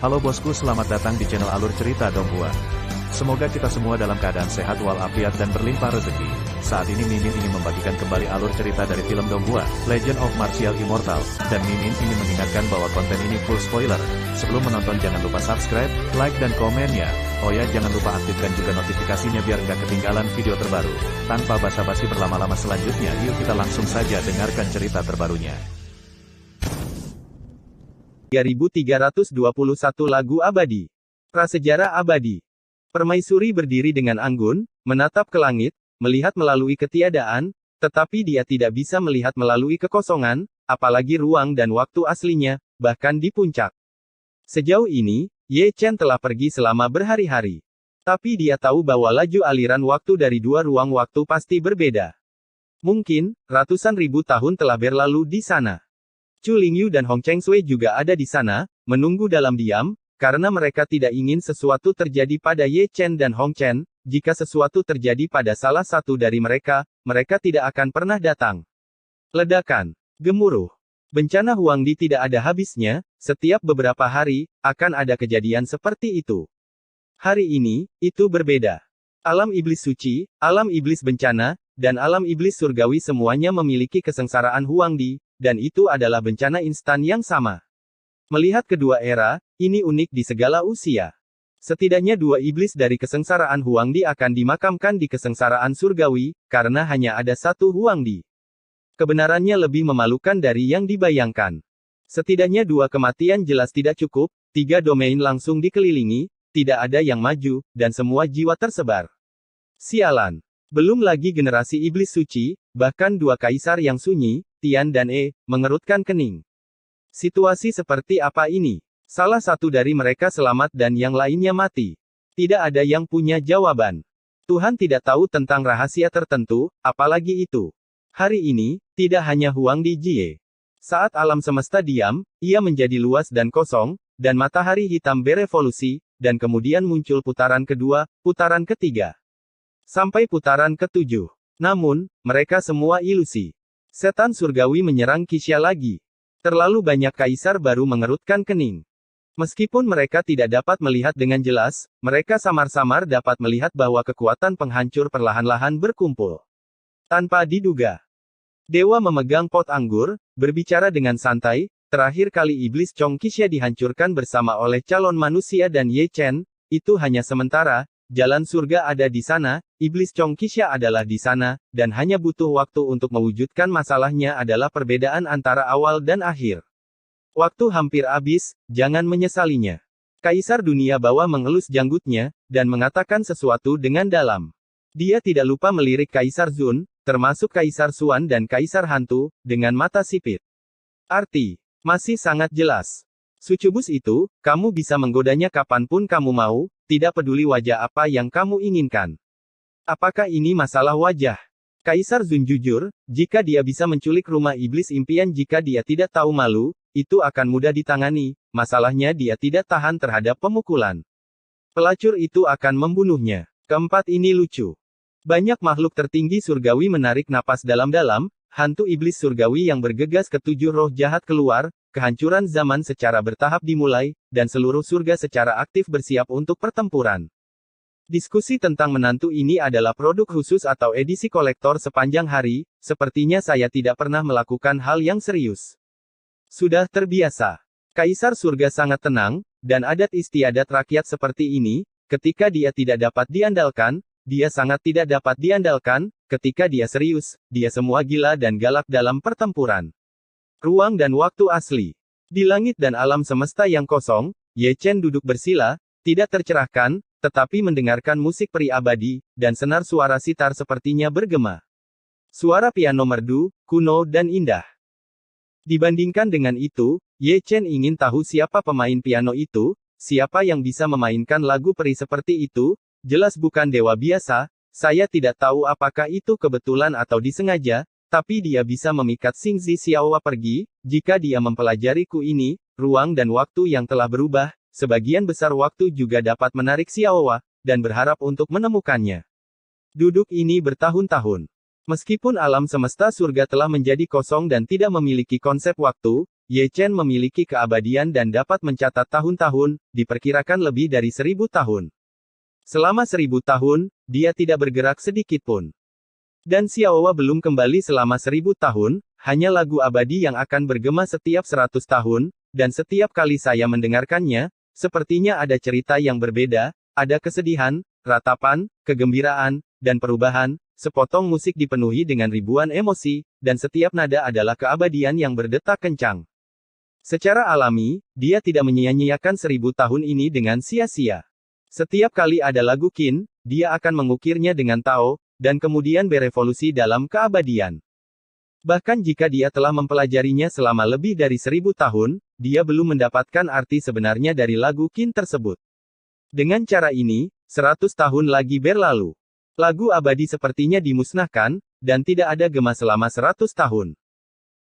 Halo bosku, selamat datang di channel Alur Cerita Donghua. Semoga kita semua dalam keadaan sehat walafiat dan berlimpah rezeki. Saat ini Mimin ingin membagikan kembali alur cerita dari film Donghua, Legend of Martial Immortal, dan Mimin ingin mengingatkan bahwa konten ini full spoiler. Sebelum menonton jangan lupa subscribe, like dan komen ya. Oh ya, jangan lupa aktifkan juga notifikasinya biar nggak ketinggalan video terbaru. Tanpa basa-basi berlama-lama selanjutnya, yuk kita langsung saja dengarkan cerita terbarunya. 3321 lagu abadi. Prasejarah abadi. Permaisuri berdiri dengan anggun, menatap ke langit, melihat melalui ketiadaan, tetapi dia tidak bisa melihat melalui kekosongan, apalagi ruang dan waktu aslinya, bahkan di puncak. Sejauh ini, Ye Chen telah pergi selama berhari-hari. Tapi dia tahu bahwa laju aliran waktu dari dua ruang waktu pasti berbeda. Mungkin, ratusan ribu tahun telah berlalu di sana. Chu Lingyu dan Hong Chengsui juga ada di sana, menunggu dalam diam, karena mereka tidak ingin sesuatu terjadi pada Ye Chen dan Hong Chen. Jika sesuatu terjadi pada salah satu dari mereka, mereka tidak akan pernah datang. Ledakan. Gemuruh. Bencana Huangdi tidak ada habisnya, setiap beberapa hari, akan ada kejadian seperti itu. Hari ini, itu berbeda. Alam iblis suci, alam iblis bencana, dan alam iblis surgawi semuanya memiliki kesengsaraan Huangdi, dan itu adalah bencana instan yang sama. Melihat kedua era, ini unik di segala usia. Setidaknya dua iblis dari kesengsaraan Huangdi akan dimakamkan di kesengsaraan surgawi, karena hanya ada satu Huangdi. Kebenarannya lebih memalukan dari yang dibayangkan. Setidaknya dua kematian jelas tidak cukup, tiga domain langsung dikelilingi, tidak ada yang maju, dan semua jiwa tersebar. Sialan. Belum lagi generasi iblis suci, bahkan dua kaisar yang sunyi, Tian dan mengerutkan kening. Situasi seperti apa ini? Salah satu dari mereka selamat dan yang lainnya mati. Tidak ada yang punya jawaban. Tuhan tidak tahu tentang rahasia tertentu, apalagi itu. Hari ini, tidak hanya Huangdi Jie. Saat alam semesta diam, ia menjadi luas dan kosong, dan matahari hitam berevolusi, dan kemudian muncul putaran kedua, putaran ketiga. Sampai putaran ketujuh. Namun, mereka semua ilusi. Setan surgawi menyerang Qixia lagi. Terlalu banyak kaisar baru mengerutkan kening. Meskipun mereka tidak dapat melihat dengan jelas, mereka samar-samar dapat melihat bahwa kekuatan penghancur perlahan-lahan berkumpul. Tanpa diduga. Dewa memegang pot anggur, berbicara dengan santai, terakhir kali iblis Chong Qixia dihancurkan bersama oleh calon manusia dan Ye Chen, itu hanya sementara. Jalan surga ada di sana, iblis Chong Qixia adalah di sana, dan hanya butuh waktu untuk mewujudkan masalahnya adalah perbedaan antara awal dan akhir. Waktu hampir habis, jangan menyesalinya. Kaisar dunia bawah mengelus janggutnya, dan mengatakan sesuatu dengan dalam. Dia tidak lupa melirik Kaisar Zun, termasuk Kaisar Xuan dan Kaisar Hantu, dengan mata sipit. Arti, masih sangat jelas. Sucubus itu, kamu bisa menggodanya kapanpun kamu mau, tidak peduli wajah apa yang kamu inginkan. Apakah ini masalah wajah? Kaisar Zun jujur, jika dia bisa menculik rumah iblis impian jika dia tidak tahu malu, itu akan mudah ditangani, masalahnya dia tidak tahan terhadap pemukulan. Pelacur itu akan membunuhnya. Keempat ini lucu. Banyak makhluk tertinggi surgawi menarik napas dalam-dalam, hantu iblis surgawi yang bergegas ketujuh roh jahat keluar, kehancuran zaman secara bertahap dimulai, dan seluruh surga secara aktif bersiap untuk pertempuran. Diskusi tentang menantu ini adalah produk khusus atau edisi kolektor sepanjang hari, sepertinya saya tidak pernah melakukan hal yang serius. Sudah terbiasa. Kaisar surga sangat tenang, dan adat istiadat rakyat seperti ini, ketika dia tidak dapat diandalkan, dia sangat tidak dapat diandalkan, ketika dia serius, dia semua gila dan galak dalam pertempuran. Ruang dan waktu asli. Di langit dan alam semesta yang kosong, Ye Chen duduk bersila, tidak tercerahkan, tetapi mendengarkan musik peri abadi, dan senar suara sitar sepertinya bergema. Suara piano merdu, kuno dan indah. Dibandingkan dengan itu, Ye Chen ingin tahu siapa pemain piano itu, siapa yang bisa memainkan lagu peri seperti itu, jelas bukan dewa biasa, saya tidak tahu apakah itu kebetulan atau disengaja, tapi dia bisa memikat Xingzi Xiaowa pergi, jika dia mempelajari ku ini, ruang dan waktu yang telah berubah, sebagian besar waktu juga dapat menarik Xiaowa, dan berharap untuk menemukannya. Duduk ini bertahun-tahun. Meskipun alam semesta surga telah menjadi kosong dan tidak memiliki konsep waktu, Ye Chen memiliki keabadian dan dapat mencatat tahun-tahun, diperkirakan lebih dari 1000 tahun. Selama 1000 tahun, dia tidak bergerak sedikit pun. Dan Xiaowa belum kembali selama 1000 tahun, hanya lagu abadi yang akan bergema setiap 100 tahun, dan setiap kali saya mendengarkannya, sepertinya ada cerita yang berbeda, ada kesedihan, ratapan, kegembiraan, dan perubahan. Sepotong musik dipenuhi dengan ribuan emosi, dan setiap nada adalah keabadian yang berdetak kencang. Secara alami, dia tidak menyia-nyiakan 1000 tahun ini dengan sia-sia. Setiap kali ada lagu Qin, dia akan mengukirnya dengan Tao, dan kemudian berevolusi dalam keabadian. Bahkan jika dia telah mempelajarinya selama lebih dari 1000 tahun, dia belum mendapatkan arti sebenarnya dari lagu Qin tersebut. Dengan cara ini, 100 tahun lagi berlalu. Lagu abadi sepertinya dimusnahkan, dan tidak ada gema selama 100 tahun.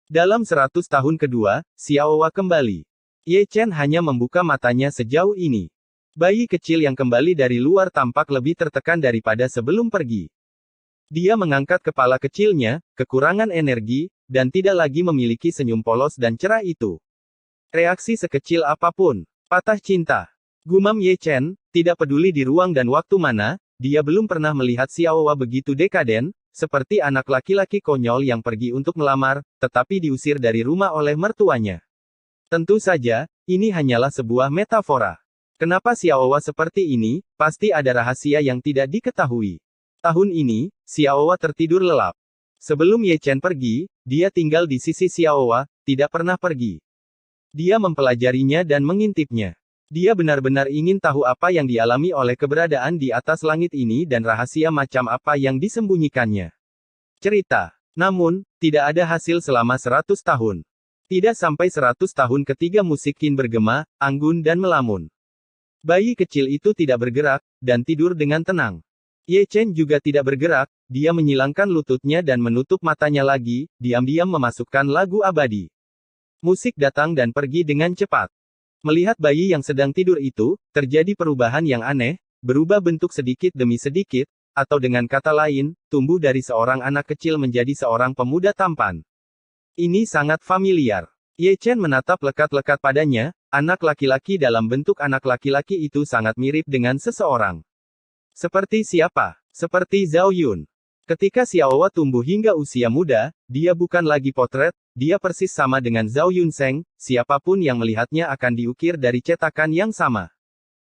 Dalam 100 tahun kedua, Xiaowa kembali. Ye Chen hanya membuka matanya sejauh ini. Bayi kecil yang kembali dari luar tampak lebih tertekan daripada sebelum pergi. Dia mengangkat kepala kecilnya, kekurangan energi, dan tidak lagi memiliki senyum polos dan cerah itu. Reaksi sekecil apapun. Patah cinta. Gumam Ye Chen, tidak peduli di ruang dan waktu mana, dia belum pernah melihat Xiaowa begitu dekaden, seperti anak laki-laki konyol yang pergi untuk melamar, tetapi diusir dari rumah oleh mertuanya. Tentu saja, ini hanyalah sebuah metafora. Kenapa Xiaowa seperti ini? Pasti ada rahasia yang tidak diketahui. Tahun ini, Xiaowa tertidur lelap. Sebelum Ye Chen pergi, dia tinggal di sisi Xiaowa, tidak pernah pergi. Dia mempelajarinya dan mengintipnya. Dia benar-benar ingin tahu apa yang dialami oleh keberadaan di atas langit ini dan rahasia macam apa yang disembunyikannya. Cerita. Namun, tidak ada hasil selama 100 tahun. Tidak sampai 100 tahun ketiga musik Qin bergema, anggun dan melamun. Bayi kecil itu tidak bergerak, dan tidur dengan tenang. Ye Chen juga tidak bergerak, dia menyilangkan lututnya dan menutup matanya lagi, diam-diam memasukkan lagu abadi. Musik datang dan pergi dengan cepat. Melihat bayi yang sedang tidur itu, terjadi perubahan yang aneh, berubah bentuk sedikit demi sedikit, atau dengan kata lain, tumbuh dari seorang anak kecil menjadi seorang pemuda tampan. Ini sangat familiar. Ye Chen menatap lekat-lekat padanya, anak laki-laki dalam bentuk anak laki-laki itu sangat mirip dengan seseorang. Seperti siapa? Seperti Zhao Yun. Ketika Xiaowa tumbuh hingga usia muda, dia bukan lagi potret, dia persis sama dengan Zhao Yunsheng, siapapun yang melihatnya akan diukir dari cetakan yang sama.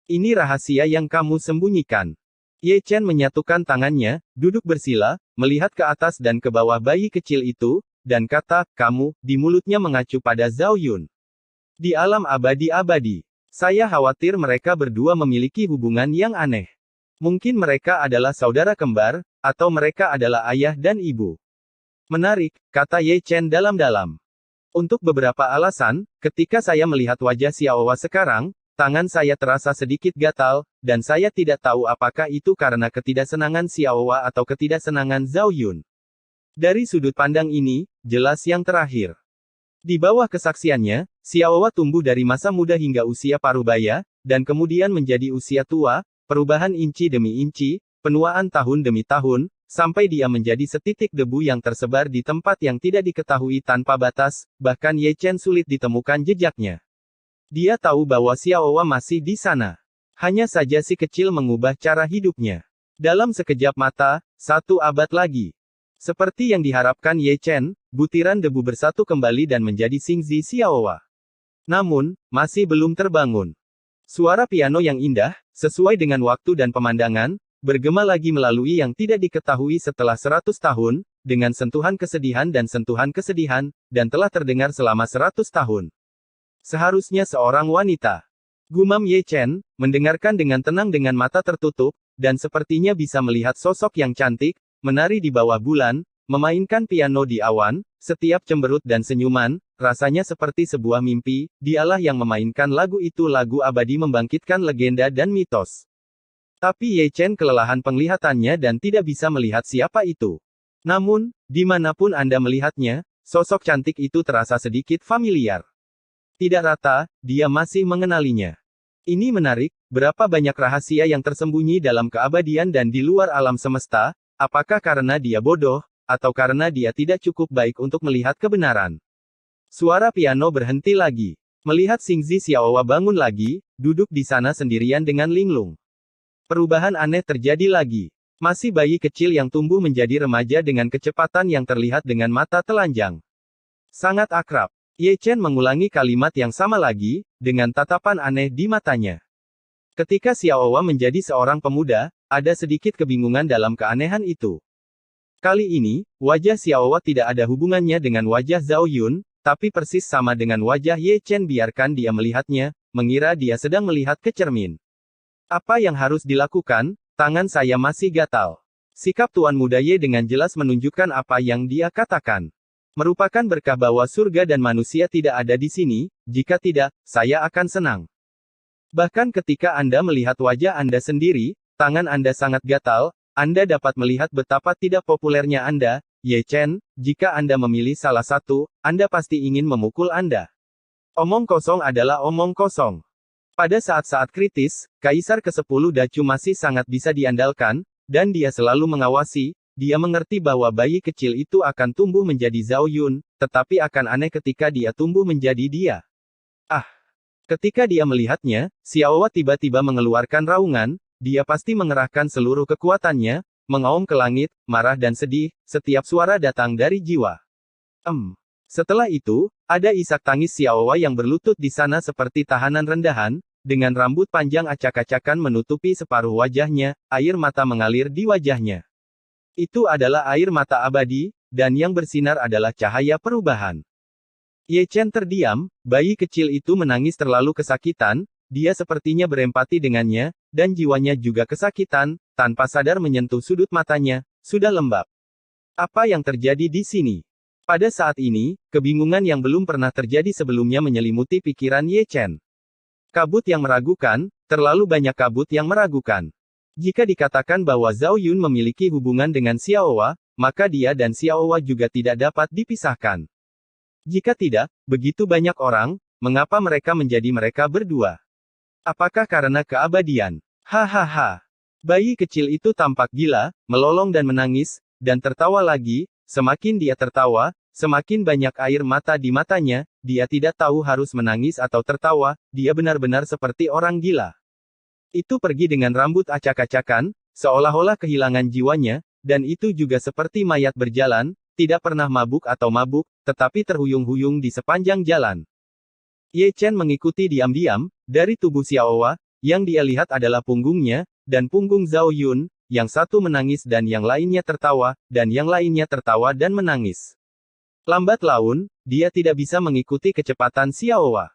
Ini rahasia yang kamu sembunyikan. Ye Chen menyatukan tangannya, duduk bersila, melihat ke atas dan ke bawah bayi kecil itu, dan kata, kamu, di mulutnya mengacu pada Zhao Yun. Di alam abadi-abadi. Saya khawatir mereka berdua memiliki hubungan yang aneh. Mungkin mereka adalah saudara kembar, atau mereka adalah ayah dan ibu. Menarik, kata Ye Chen dalam-dalam. Untuk beberapa alasan, ketika saya melihat wajah Xiaowa sekarang, tangan saya terasa sedikit gatal, dan saya tidak tahu apakah itu karena ketidaksenangan Xiaowa atau ketidaksenangan Zhao Yun. Dari sudut pandang ini, jelas yang terakhir. Di bawah kesaksiannya, Xiaowa tumbuh dari masa muda hingga usia parubaya, dan kemudian menjadi usia tua, perubahan inci demi inci, penuaan tahun demi tahun, sampai dia menjadi setitik debu yang tersebar di tempat yang tidak diketahui tanpa batas, bahkan Ye Chen sulit ditemukan jejaknya. Dia tahu bahwa Xiaowa masih di sana. Hanya saja si kecil mengubah cara hidupnya. Dalam sekejap mata, 1 abad lagi. Seperti yang diharapkan Ye Chen, butiran debu bersatu kembali dan menjadi Xingzi Xiaowa. Namun, masih belum terbangun. Suara piano yang indah, sesuai dengan waktu dan pemandangan, bergema lagi melalui yang tidak diketahui setelah 100 tahun, dengan sentuhan kesedihan, dan telah terdengar selama 100 tahun. Seharusnya seorang wanita. Gumam Ye Chen, mendengarkan dengan tenang dengan mata tertutup, dan sepertinya bisa melihat sosok yang cantik, menari di bawah bulan, memainkan piano di awan, setiap cemberut dan senyuman, rasanya seperti sebuah mimpi, dialah yang memainkan lagu itu. Lagu abadi membangkitkan legenda dan mitos. Tapi Ye Chen kelelahan penglihatannya dan tidak bisa melihat siapa itu. Namun, dimanapun Anda melihatnya, sosok cantik itu terasa sedikit familiar. Tidak rata, dia masih mengenalinya. Ini menarik, berapa banyak rahasia yang tersembunyi dalam keabadian dan di luar alam semesta, apakah karena dia bodoh, atau karena dia tidak cukup baik untuk melihat kebenaran. Suara piano berhenti lagi. Melihat Xingzi Xiaowa bangun lagi, duduk di sana sendirian dengan linglung. Perubahan aneh terjadi lagi. Masih bayi kecil yang tumbuh menjadi remaja dengan kecepatan yang terlihat dengan mata telanjang. Sangat akrab. Ye Chen mengulangi kalimat yang sama lagi, dengan tatapan aneh di matanya. Ketika Xiaowa menjadi seorang pemuda, ada sedikit kebingungan dalam keanehan itu. Kali ini, wajah Xiaowa tidak ada hubungannya dengan wajah Zhao Yun, tapi persis sama dengan wajah Ye Chen. Biarkan dia melihatnya, mengira dia sedang melihat ke cermin. Apa yang harus dilakukan? Tangan saya masih gatal. Sikap Tuan Muda Ye dengan jelas menunjukkan apa yang dia katakan. Merupakan berkah bahwa surga dan manusia tidak ada di sini, jika tidak, saya akan senang. Bahkan ketika Anda melihat wajah Anda sendiri, tangan Anda sangat gatal, Anda dapat melihat betapa tidak populernya Anda, Ye Chen. Jika Anda memilih salah satu, Anda pasti ingin memukul Anda. Omong kosong adalah omong kosong. Pada saat-saat kritis, Kaisar ke-10 Dacu masih sangat bisa diandalkan, dan dia selalu mengawasi. Dia mengerti bahwa bayi kecil itu akan tumbuh menjadi Zhao Yun, tetapi akan aneh ketika dia tumbuh menjadi dia. Ah! Ketika dia melihatnya, Xiaowa tiba-tiba mengeluarkan raungan, dia pasti mengerahkan seluruh kekuatannya, mengaum ke langit, marah dan sedih, setiap suara datang dari jiwa. Setelah itu, ada isak tangis Xiaowa yang berlutut di sana seperti tahanan rendahan, dengan rambut panjang acak-acakan menutupi separuh wajahnya, air mata mengalir di wajahnya. Itu adalah air mata abadi, dan yang bersinar adalah cahaya perubahan. Ye Chen terdiam, bayi kecil itu menangis terlalu kesakitan, dia sepertinya berempati dengannya, dan jiwanya juga kesakitan, tanpa sadar menyentuh sudut matanya, sudah lembab. Apa yang terjadi di sini? Pada saat ini, kebingungan yang belum pernah terjadi sebelumnya menyelimuti pikiran Ye Chen. Kabut yang meragukan, terlalu banyak kabut yang meragukan. Jika dikatakan bahwa Zhao Yun memiliki hubungan dengan Xiaowa, maka dia dan Xiaowa juga tidak dapat dipisahkan. Jika tidak, begitu banyak orang, mengapa mereka menjadi mereka berdua? Apakah karena keabadian? Hahaha. Bayi kecil itu tampak gila, melolong dan menangis, dan tertawa lagi. Semakin dia tertawa, semakin banyak air mata di matanya. Dia tidak tahu harus menangis atau tertawa, dia benar-benar seperti orang gila. Itu pergi dengan rambut acak-acakan, seolah-olah kehilangan jiwanya, dan itu juga seperti mayat berjalan, tidak pernah mabuk atau mabuk, tetapi terhuyung-huyung di sepanjang jalan. Ye Chen mengikuti diam-diam, dari tubuh Xiaowa, yang dia lihat adalah punggungnya, dan punggung Zhao Yun, yang satu menangis dan yang lainnya tertawa, dan yang lainnya tertawa dan menangis. Lambat laun, dia tidak bisa mengikuti kecepatan Xiaowa.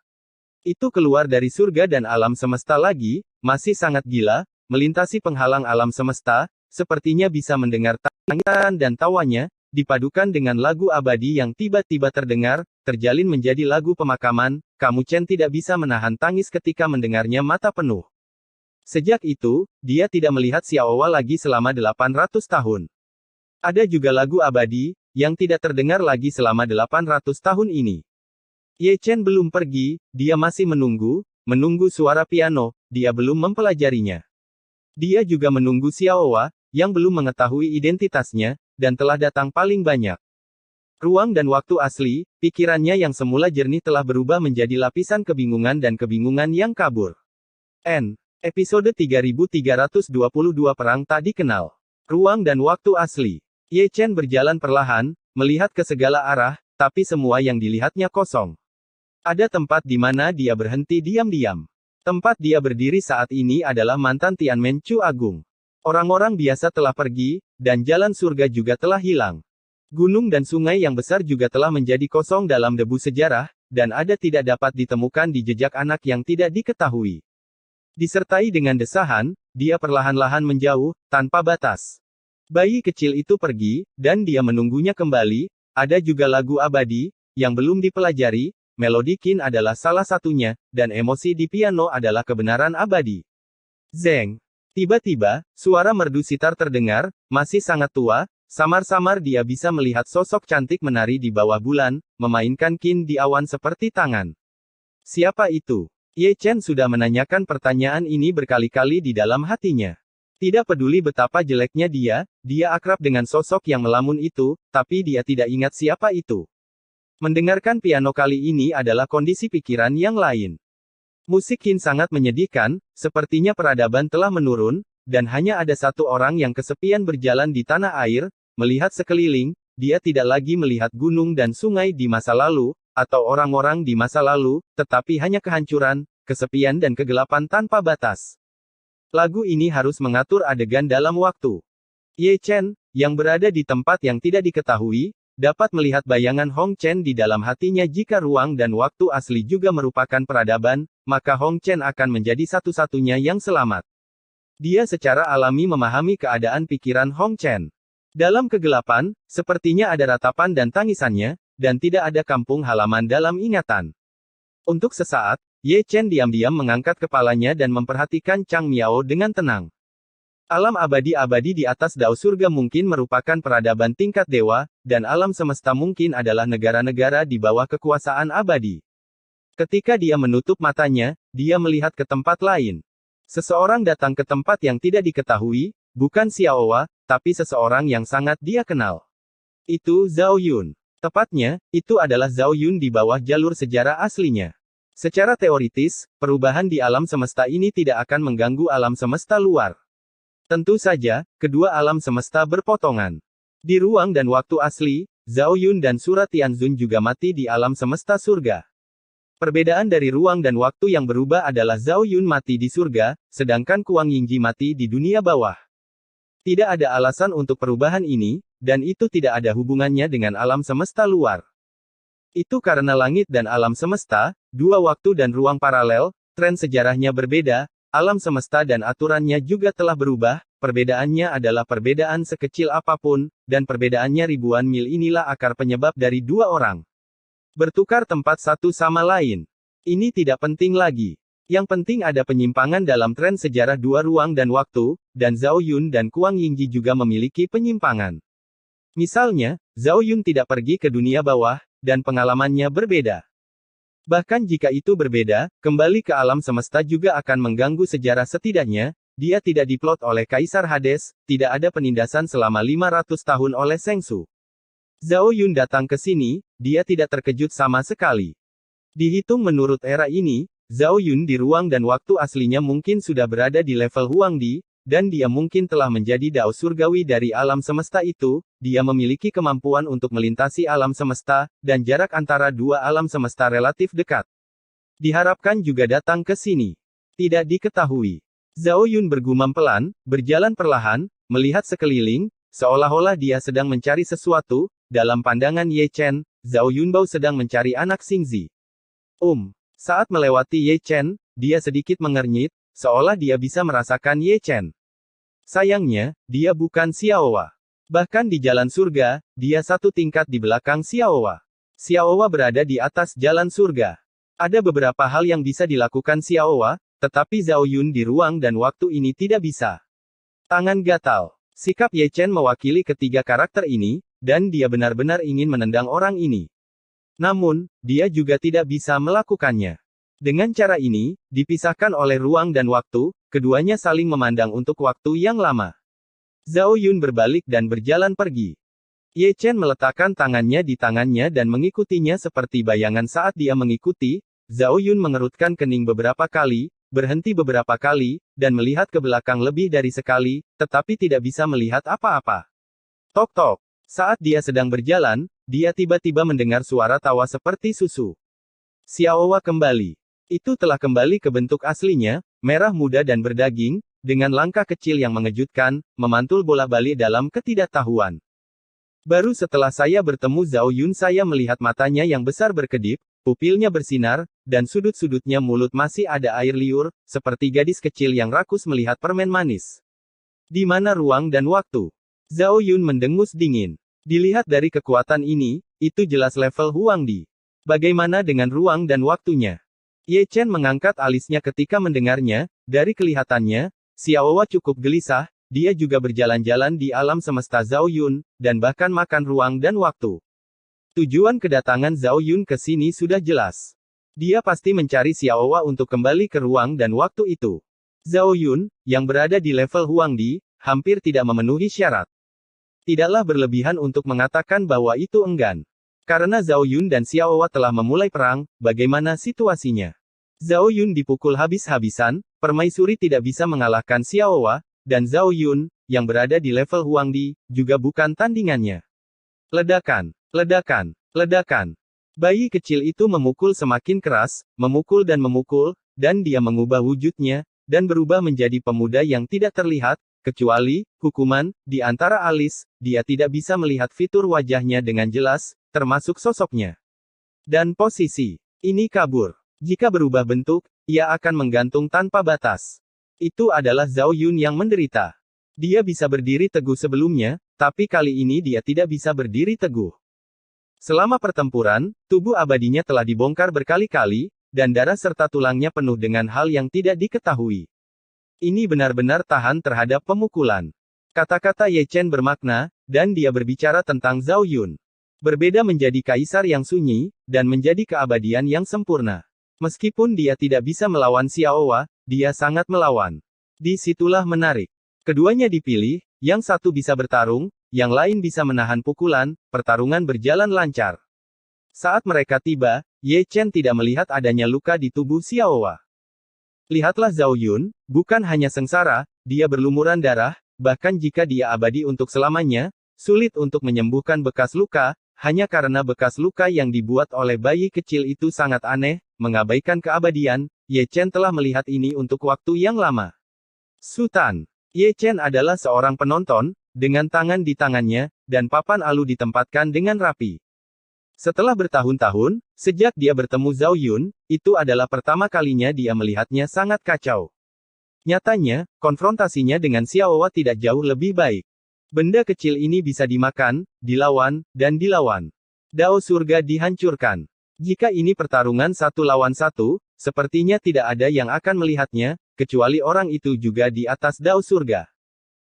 Itu keluar dari surga dan alam semesta lagi, masih sangat gila, melintasi penghalang alam semesta, sepertinya bisa mendengar tangisan dan tawanya, dipadukan dengan lagu abadi yang tiba-tiba terdengar, terjalin menjadi lagu pemakaman. Kamu Chen tidak bisa menahan tangis ketika mendengarnya mata penuh. Sejak itu, dia tidak melihat Xiaowa lagi selama 800 tahun. Ada juga lagu abadi, yang tidak terdengar lagi selama 800 tahun ini. Ye Chen belum pergi, dia masih menunggu suara piano, dia belum mempelajarinya. Dia juga menunggu Xiaowa, yang belum mengetahui identitasnya, dan telah datang paling banyak. Ruang dan waktu asli, pikirannya yang semula jernih telah berubah menjadi lapisan kebingungan dan kebingungan yang kabur. Episode 3322 Perang Tak Dikenal. Ruang dan waktu asli. Ye Chen berjalan perlahan, melihat ke segala arah, tapi semua yang dilihatnya kosong. Ada tempat di mana dia berhenti diam-diam. Tempat dia berdiri saat ini adalah mantan Tianmen Chu Agung. Orang-orang biasa telah pergi, dan jalan surga juga telah hilang. Gunung dan sungai yang besar juga telah menjadi kosong dalam debu sejarah, dan ada tidak dapat ditemukan di jejak anak yang tidak diketahui. Disertai dengan desahan, dia perlahan-lahan menjauh, tanpa batas. Bayi kecil itu pergi, dan dia menunggunya kembali. Ada juga lagu abadi, yang belum dipelajari. Melodi Qin adalah salah satunya, dan emosi di piano adalah kebenaran abadi. Zeng. Tiba-tiba, suara merdu sitar terdengar, masih sangat tua, samar-samar dia bisa melihat sosok cantik menari di bawah bulan, memainkan Qin di awan seperti tangan. Siapa itu? Ye Chen sudah menanyakan pertanyaan ini berkali-kali di dalam hatinya. Tidak peduli betapa jeleknya dia akrab dengan sosok yang melamun itu, tapi dia tidak ingat siapa itu. Mendengarkan piano kali ini adalah kondisi pikiran yang lain. Musik Qin sangat menyedihkan, sepertinya peradaban telah menurun, dan hanya ada satu orang yang kesepian berjalan di tanah air, melihat sekeliling, dia tidak lagi melihat gunung dan sungai di masa lalu, atau orang-orang di masa lalu, tetapi hanya kehancuran, kesepian dan kegelapan tanpa batas. Lagu ini harus mengatur adegan dalam waktu. Ye Chen, yang berada di tempat yang tidak diketahui, dapat melihat bayangan Hong Chen di dalam hatinya. Jika ruang dan waktu asli juga merupakan peradaban, maka Hong Chen akan menjadi satu-satunya yang selamat. Dia secara alami memahami keadaan pikiran Hong Chen. Dalam kegelapan, sepertinya ada ratapan dan tangisannya, dan tidak ada kampung halaman dalam ingatan. Untuk sesaat, Ye Chen diam-diam mengangkat kepalanya dan memperhatikan Chang Miao dengan tenang. Alam abadi-abadi di atas Dao Surga mungkin merupakan peradaban tingkat dewa, dan alam semesta mungkin adalah negara-negara di bawah kekuasaan abadi. Ketika dia menutup matanya, dia melihat ke tempat lain. Seseorang datang ke tempat yang tidak diketahui, bukan Xiaowa, tapi seseorang yang sangat dia kenal. Itu Zhao Yun. Tepatnya, itu adalah Zhao Yun di bawah jalur sejarah aslinya. Secara teoritis, perubahan di alam semesta ini tidak akan mengganggu alam semesta luar. Tentu saja, kedua alam semesta berpotongan. Di ruang dan waktu asli, Zhao Yun dan Sura Tianzun juga mati di alam semesta surga. Perbedaan dari ruang dan waktu yang berubah adalah Zhao Yun mati di surga, sedangkan Kuang Yingji mati di dunia bawah. Tidak ada alasan untuk perubahan ini, dan itu tidak ada hubungannya dengan alam semesta luar. Itu karena langit dan alam semesta, dua waktu dan ruang paralel, tren sejarahnya berbeda. Alam semesta dan aturannya juga telah berubah, perbedaannya adalah perbedaan sekecil apapun, dan perbedaannya ribuan mil. Inilah akar penyebab dari dua orang bertukar tempat satu sama lain. Ini tidak penting lagi. Yang penting ada penyimpangan dalam tren sejarah dua ruang dan waktu, dan Zhao Yun dan Kuang Yingji juga memiliki penyimpangan. Misalnya, Zhao Yun tidak pergi ke dunia bawah, dan pengalamannya berbeda. Bahkan jika itu berbeda, kembali ke alam semesta juga akan mengganggu sejarah. Setidaknya, dia tidak diplot oleh Kaisar Hades, tidak ada penindasan selama 500 tahun oleh Sheng Su. Zhao Yun datang ke sini, dia tidak terkejut sama sekali. Dihitung menurut era ini, Zhao Yun di ruang dan waktu aslinya mungkin sudah berada di level Huangdi, dan dia mungkin telah menjadi Dao Surgawi dari alam semesta itu. Dia memiliki kemampuan untuk melintasi alam semesta, dan jarak antara dua alam semesta relatif dekat. Diharapkan juga datang ke sini. Tidak diketahui. Zhao Yun bergumam pelan, berjalan perlahan, melihat sekeliling, seolah-olah dia sedang mencari sesuatu. Dalam pandangan Ye Chen, Zhao Yunbao sedang mencari anak Xingzi. Saat melewati Ye Chen, dia sedikit mengernyit, seolah dia bisa merasakan Ye Chen. Sayangnya, dia bukan Xiaowa. Bahkan di jalan surga, dia satu tingkat di belakang Xiaowa. Xiaowa berada di atas jalan surga. Ada beberapa hal yang bisa dilakukan Xiaowa, tetapi Zhao Yun di ruang dan waktu ini tidak bisa. Tangan gatal. Sikap Ye Chen mewakili ketiga karakter ini, dan dia benar-benar ingin menendang orang ini. Namun, dia juga tidak bisa melakukannya. Dengan cara ini, dipisahkan oleh ruang dan waktu, keduanya saling memandang untuk waktu yang lama. Zhao Yun berbalik dan berjalan pergi. Ye Chen meletakkan tangannya di tangannya dan mengikutinya seperti bayangan. Saat dia mengikuti, Zhao Yun mengerutkan kening beberapa kali, berhenti beberapa kali, dan melihat ke belakang lebih dari sekali, tetapi tidak bisa melihat apa-apa. Tok-tok. Saat dia sedang berjalan, dia tiba-tiba mendengar suara tawa seperti susu. Xiaowa kembali. Itu telah kembali ke bentuk aslinya, merah muda dan berdaging, dengan langkah kecil yang mengejutkan, memantul bola-balik dalam ketidaktahuan. Baru setelah saya bertemu Zhao Yun saya melihat matanya yang besar berkedip, pupilnya bersinar, dan sudut-sudutnya mulut masih ada air liur, seperti gadis kecil yang rakus melihat permen manis. Di mana ruang dan waktu? Zhao Yun mendengus dingin. Dilihat dari kekuatan ini, itu jelas level Huangdi. Bagaimana dengan ruang dan waktunya? Ye Chen mengangkat alisnya ketika mendengarnya, dari kelihatannya, Xiaowa cukup gelisah, dia juga berjalan-jalan di alam semesta Zhao Yun, dan bahkan makan ruang dan waktu. Tujuan kedatangan Zhao Yun ke sini sudah jelas. Dia pasti mencari Xiaowa untuk kembali ke ruang dan waktu itu. Zhao Yun, yang berada di level Huangdi, hampir tidak memenuhi syarat. Tidaklah berlebihan untuk mengatakan bahwa itu enggan. Karena Zhao Yun dan Xiaowa telah memulai perang, bagaimana situasinya? Zhao Yun dipukul habis-habisan, permaisuri tidak bisa mengalahkan Xiaowa, dan Zhao Yun, yang berada di level Huangdi, juga bukan tandingannya. Ledakan, ledakan, ledakan. Bayi kecil itu memukul semakin keras, memukul, dan dia mengubah wujudnya, dan berubah menjadi pemuda yang tidak terlihat, kecuali, hukuman, di antara alis, dia tidak bisa melihat fitur wajahnya dengan jelas, termasuk sosoknya. Dan posisi ini kabur. Jika berubah bentuk, ia akan menggantung tanpa batas. Itu adalah Zhao Yun yang menderita. Dia bisa berdiri teguh sebelumnya, tapi kali ini dia tidak bisa berdiri teguh. Selama pertempuran, tubuh abadinya telah dibongkar berkali-kali, dan darah serta tulangnya penuh dengan hal yang tidak diketahui. Ini benar-benar tahan terhadap pemukulan. Kata-kata Ye Chen bermakna, dan dia berbicara tentang Zhao Yun. Berbeda menjadi kaisar yang sunyi, dan menjadi keabadian yang sempurna. Meskipun dia tidak bisa melawan Xiaowa, dia sangat melawan. Disitulah menarik. Keduanya dipilih, yang satu bisa bertarung, yang lain bisa menahan pukulan, pertarungan berjalan lancar. Saat mereka tiba, Ye Chen tidak melihat adanya luka di tubuh Xiaowa. Lihatlah Zhao Yun, bukan hanya sengsara, dia berlumuran darah, bahkan jika dia abadi untuk selamanya, sulit untuk menyembuhkan bekas luka, hanya karena bekas luka yang dibuat oleh bayi kecil itu sangat aneh, mengabaikan keabadian. Ye Chen telah melihat ini untuk waktu yang lama. Sultan. Ye Chen adalah seorang penonton, dengan tangan di tangannya, dan papan alu ditempatkan dengan rapi. Setelah bertahun-tahun, sejak dia bertemu Zhao Yun, itu adalah pertama kalinya dia melihatnya sangat kacau. Nyatanya, konfrontasinya dengan Xiaowa tidak jauh lebih baik. Benda kecil ini bisa dimakan, dilawan, dan dilawan. Dao surga dihancurkan. Jika ini pertarungan satu lawan satu, sepertinya tidak ada yang akan melihatnya, kecuali orang itu juga di atas Dao surga.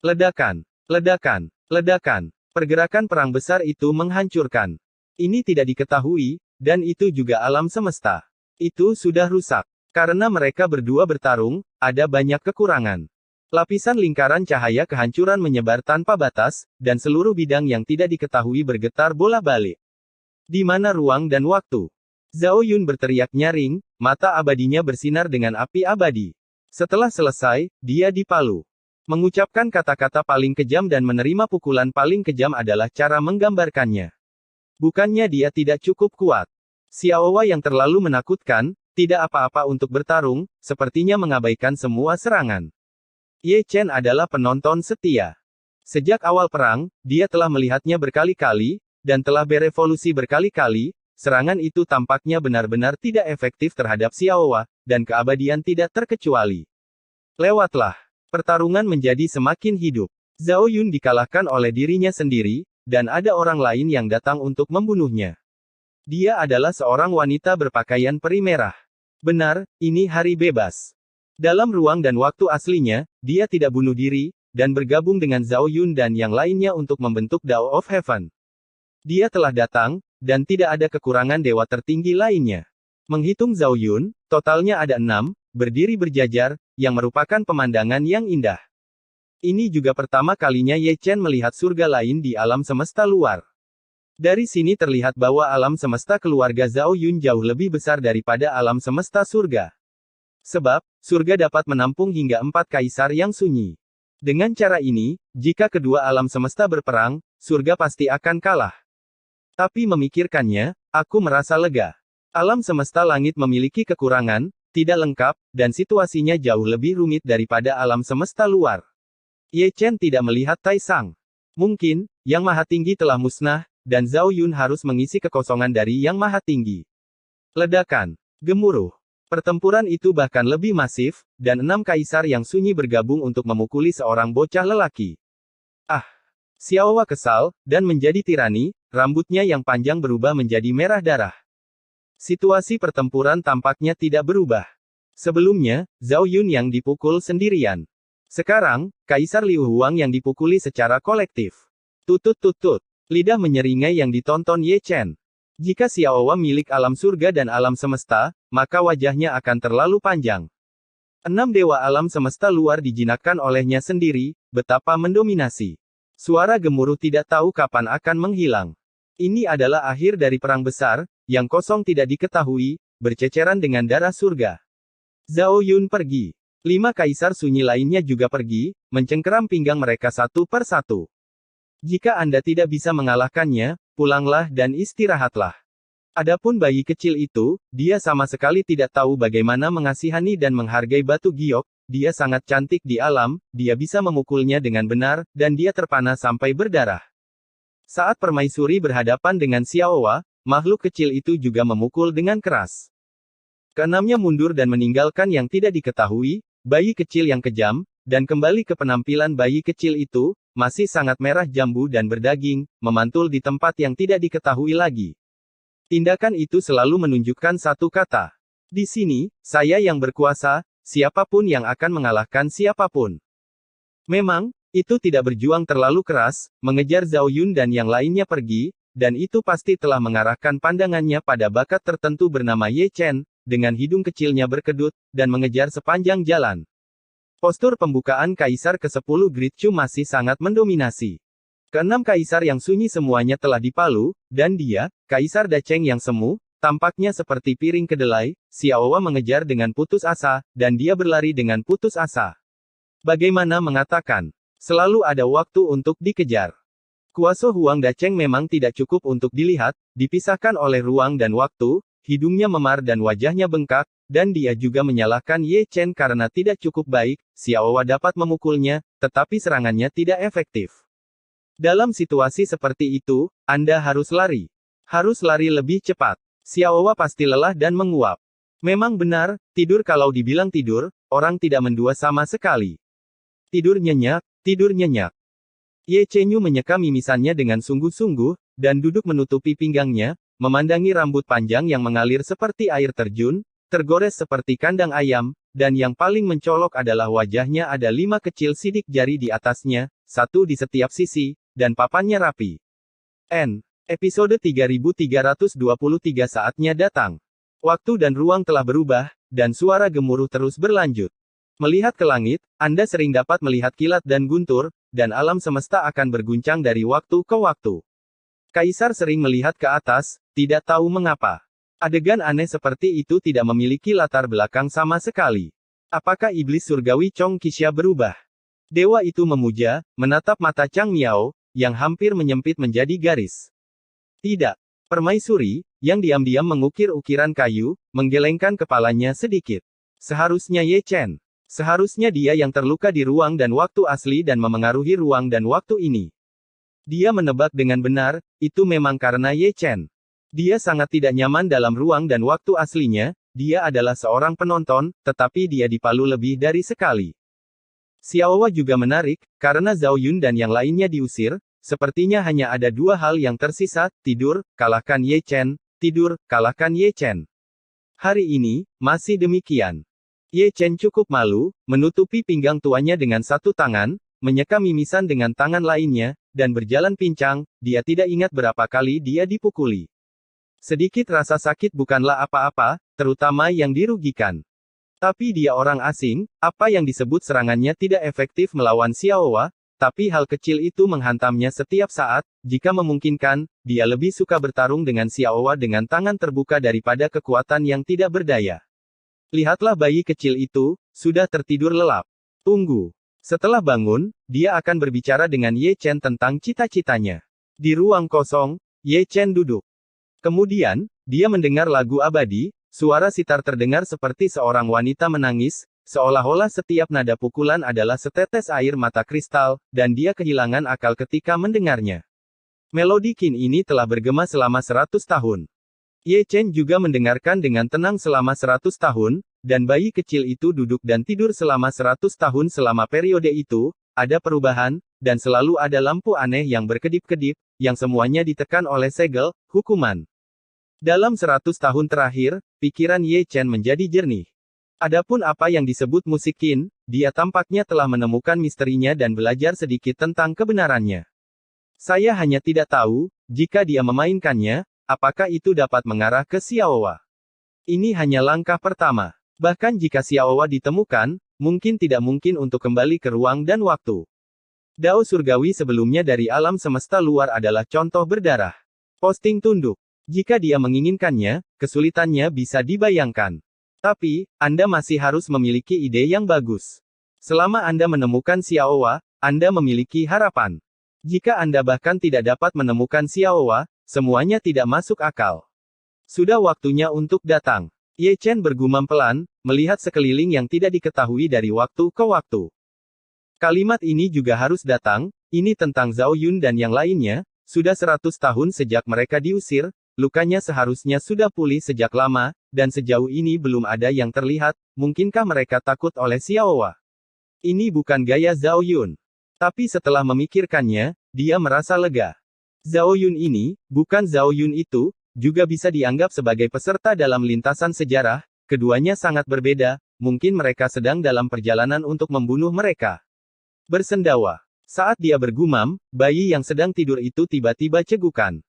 Ledakan. Ledakan, ledakan, pergerakan perang besar itu menghancurkan. Ini tidak diketahui, dan itu juga alam semesta. Itu sudah rusak. Karena mereka berdua bertarung, ada banyak kekurangan. Lapisan lingkaran cahaya kehancuran menyebar tanpa batas, dan seluruh bidang yang tidak diketahui bergetar bola-balik. Di mana ruang dan waktu? Zhao Yun berteriak nyaring, mata abadinya bersinar dengan api abadi. Setelah selesai, dia dipalu. Mengucapkan kata-kata paling kejam dan menerima pukulan paling kejam adalah cara menggambarkannya. Bukannya dia tidak cukup kuat. Xiaowa yang terlalu menakutkan, tidak apa-apa untuk bertarung, sepertinya mengabaikan semua serangan. Ye Chen adalah penonton setia. Sejak awal perang, dia telah melihatnya berkali-kali, dan telah berevolusi berkali-kali, serangan itu tampaknya benar-benar tidak efektif terhadap Xiaowa, dan keabadian tidak terkecuali. Lewatlah. Pertarungan menjadi semakin hidup. Zhao Yun dikalahkan oleh dirinya sendiri, dan ada orang lain yang datang untuk membunuhnya. Dia adalah seorang wanita berpakaian peri merah. Benar, ini hari bebas. Dalam ruang dan waktu aslinya, dia tidak bunuh diri, dan bergabung dengan Zhao Yun dan yang lainnya untuk membentuk Dao of Heaven. Dia telah datang, dan tidak ada kekurangan dewa tertinggi lainnya. Menghitung Zhao Yun, totalnya ada 6, berdiri berjajar, yang merupakan pemandangan yang indah. Ini juga pertama kalinya Ye Chen melihat surga lain di alam semesta luar. Dari sini terlihat bahwa alam semesta keluarga Zhao Yun jauh lebih besar daripada alam semesta surga. Sebab, surga dapat menampung hingga 4 kaisar yang sunyi. Dengan cara ini, jika kedua alam semesta berperang, surga pasti akan kalah. Tapi memikirkannya, aku merasa lega. Alam semesta langit memiliki kekurangan, tidak lengkap, dan situasinya jauh lebih rumit daripada alam semesta luar. Ye Chen tidak melihat Tai Sang. Mungkin, Yang Maha Tinggi telah musnah, dan Zhao Yun harus mengisi kekosongan dari Yang Maha Tinggi. Ledakan. Gemuruh. Pertempuran itu bahkan lebih masif, dan 6 kaisar yang sunyi bergabung untuk memukuli seorang bocah lelaki. Ah! Xiaowa kesal, dan menjadi tirani, rambutnya yang panjang berubah menjadi merah darah. Situasi pertempuran tampaknya tidak berubah. Sebelumnya, Zhao Yun yang dipukul sendirian. Sekarang, Kaisar Liu Huang yang dipukuli secara kolektif. Tutut-tutut. Lidah menyeringai yang ditonton Ye Chen. Jika Xiaowa milik alam surga dan alam semesta, maka wajahnya akan terlalu panjang. 6 dewa alam semesta luar dijinakkan olehnya sendiri, betapa mendominasi. Suara gemuruh tidak tahu kapan akan menghilang. Ini adalah akhir dari perang besar, yang kosong tidak diketahui, berceceran dengan darah surga. Zhao Yun pergi. 5 kaisar sunyi lainnya juga pergi, mencengkeram pinggang mereka satu per satu. Jika Anda tidak bisa mengalahkannya, pulanglah dan istirahatlah. Adapun bayi kecil itu, dia sama sekali tidak tahu bagaimana mengasihani dan menghargai batu giok, dia sangat cantik di alam, dia bisa memukulnya dengan benar, dan dia terpana sampai berdarah. Saat permaisuri berhadapan dengan Xiaowa, makhluk kecil itu juga memukul dengan keras. Keenamnya mundur dan meninggalkan yang tidak diketahui, bayi kecil yang kejam, dan kembali ke penampilan bayi kecil itu, masih sangat merah jambu dan berdaging, memantul di tempat yang tidak diketahui lagi. Tindakan itu selalu menunjukkan satu kata. Di sini, saya yang berkuasa, siapapun yang akan mengalahkan siapapun. Memang, itu tidak berjuang terlalu keras, mengejar Zhao Yun dan yang lainnya pergi, dan itu pasti telah mengarahkan pandangannya pada bakat tertentu bernama Ye Chen, dengan hidung kecilnya berkedut, dan mengejar sepanjang jalan. Postur pembukaan Kaisar ke-10 Great Chu masih sangat mendominasi. Keenam kaisar yang sunyi semuanya telah dipalu, dan dia, Kaisar Dacheng yang semu, tampaknya seperti piring kedelai. Xiaowa mengejar dengan putus asa, dan dia berlari dengan putus asa. Bagaimana mengatakan? Selalu ada waktu untuk dikejar. Kuasa Huang Dacheng memang tidak cukup untuk dilihat, dipisahkan oleh ruang dan waktu, hidungnya memar dan wajahnya bengkak, dan dia juga menyalahkan Ye Chen karena tidak cukup baik. Xiaowa dapat memukulnya, tetapi serangannya tidak efektif. Dalam situasi seperti itu, Anda harus lari. Harus lari lebih cepat. Xiaowa pasti lelah dan menguap. Memang benar, tidur kalau dibilang tidur, orang tidak mendua sama sekali. Tidur nyenyak, tidur nyenyak. Ye Chenyu menyeka mimisannya dengan sungguh-sungguh, dan duduk menutupi pinggangnya, memandangi rambut panjang yang mengalir seperti air terjun, tergores seperti kandang ayam, dan yang paling mencolok adalah wajahnya ada 5 kecil sidik jari di atasnya, 1 di setiap sisi, dan papannya rapi. Episode 3323 saatnya datang. Waktu dan ruang telah berubah, dan suara gemuruh terus berlanjut. Melihat ke langit, Anda sering dapat melihat kilat dan guntur, dan alam semesta akan berguncang dari waktu ke waktu. Kaisar sering melihat ke atas, tidak tahu mengapa. Adegan aneh seperti itu tidak memiliki latar belakang sama sekali. Apakah iblis surgawi Chong Qixia berubah? Dewa itu memuja, menatap mata Chang Miao, yang hampir menyempit menjadi garis. Tidak. Permaisuri, yang diam-diam mengukir ukiran kayu, menggelengkan kepalanya sedikit. Seharusnya Ye Chen. Seharusnya dia yang terluka di ruang dan waktu asli dan memengaruhi ruang dan waktu ini. Dia menebak dengan benar, itu memang karena Ye Chen. Dia sangat tidak nyaman dalam ruang dan waktu aslinya, dia adalah seorang penonton, tetapi dia dipalu lebih dari sekali. Xiaowa juga menarik, karena Zhao Yun dan yang lainnya diusir, sepertinya hanya ada 2 hal yang tersisa, tidur, kalahkan Ye Chen, tidur, kalahkan Ye Chen. Hari ini, masih demikian. Ye Chen cukup malu, menutupi pinggang tuannya dengan satu tangan, menyeka mimisan dengan tangan lainnya, dan berjalan pincang, dia tidak ingat berapa kali dia dipukuli. Sedikit rasa sakit bukanlah apa-apa, terutama yang dirugikan. Tapi dia orang asing, apa yang disebut serangannya tidak efektif melawan Xiaowa, tapi hal kecil itu menghantamnya setiap saat, jika memungkinkan, dia lebih suka bertarung dengan Xiaowa dengan tangan terbuka daripada kekuatan yang tidak berdaya. Lihatlah bayi kecil itu, sudah tertidur lelap. Tunggu. Setelah bangun, dia akan berbicara dengan Ye Chen tentang cita-citanya. Di ruang kosong, Ye Chen duduk. Kemudian, dia mendengar lagu abadi, suara sitar terdengar seperti seorang wanita menangis, seolah-olah setiap nada pukulan adalah setetes air mata kristal, dan dia kehilangan akal ketika mendengarnya. Melodi Qin ini telah bergema selama 100 tahun. Ye Chen juga mendengarkan dengan tenang selama 100 tahun, dan bayi kecil itu duduk dan tidur selama 100 tahun selama periode itu, ada perubahan, dan selalu ada lampu aneh yang berkedip-kedip, yang semuanya ditekan oleh segel, hukuman. Dalam 100 tahun terakhir, pikiran Ye Chen menjadi jernih. Adapun apa yang disebut musik Qin, dia tampaknya telah menemukan misterinya dan belajar sedikit tentang kebenarannya. Saya hanya tidak tahu, jika dia memainkannya, apakah itu dapat mengarah ke Xiaowa? Ini hanya langkah pertama. Bahkan jika Xiaowa ditemukan, mungkin tidak mungkin untuk kembali ke ruang dan waktu. Dao surgawi sebelumnya dari alam semesta luar adalah contoh berdarah. Posting tunduk. Jika dia menginginkannya, kesulitannya bisa dibayangkan. Tapi, Anda masih harus memiliki ide yang bagus. Selama Anda menemukan Xiaowa, Anda memiliki harapan. Jika Anda bahkan tidak dapat menemukan Xiaowa, semuanya tidak masuk akal. Sudah waktunya untuk datang. Ye Chen bergumam pelan, melihat sekeliling yang tidak diketahui dari waktu ke waktu. Kalimat ini juga harus datang, ini tentang Zhao Yun dan yang lainnya, sudah 100 tahun sejak mereka diusir, lukanya seharusnya sudah pulih sejak lama, dan sejauh ini belum ada yang terlihat, mungkinkah mereka takut oleh Xiaowa? Ini bukan gaya Zhao Yun. Tapi setelah memikirkannya, dia merasa lega. Zhao Yun ini, bukan Zhao Yun itu, juga bisa dianggap sebagai peserta dalam lintasan sejarah, keduanya sangat berbeda, mungkin mereka sedang dalam perjalanan untuk membunuh mereka. Bersendawa. Saat dia bergumam, bayi yang sedang tidur itu tiba-tiba cegukan.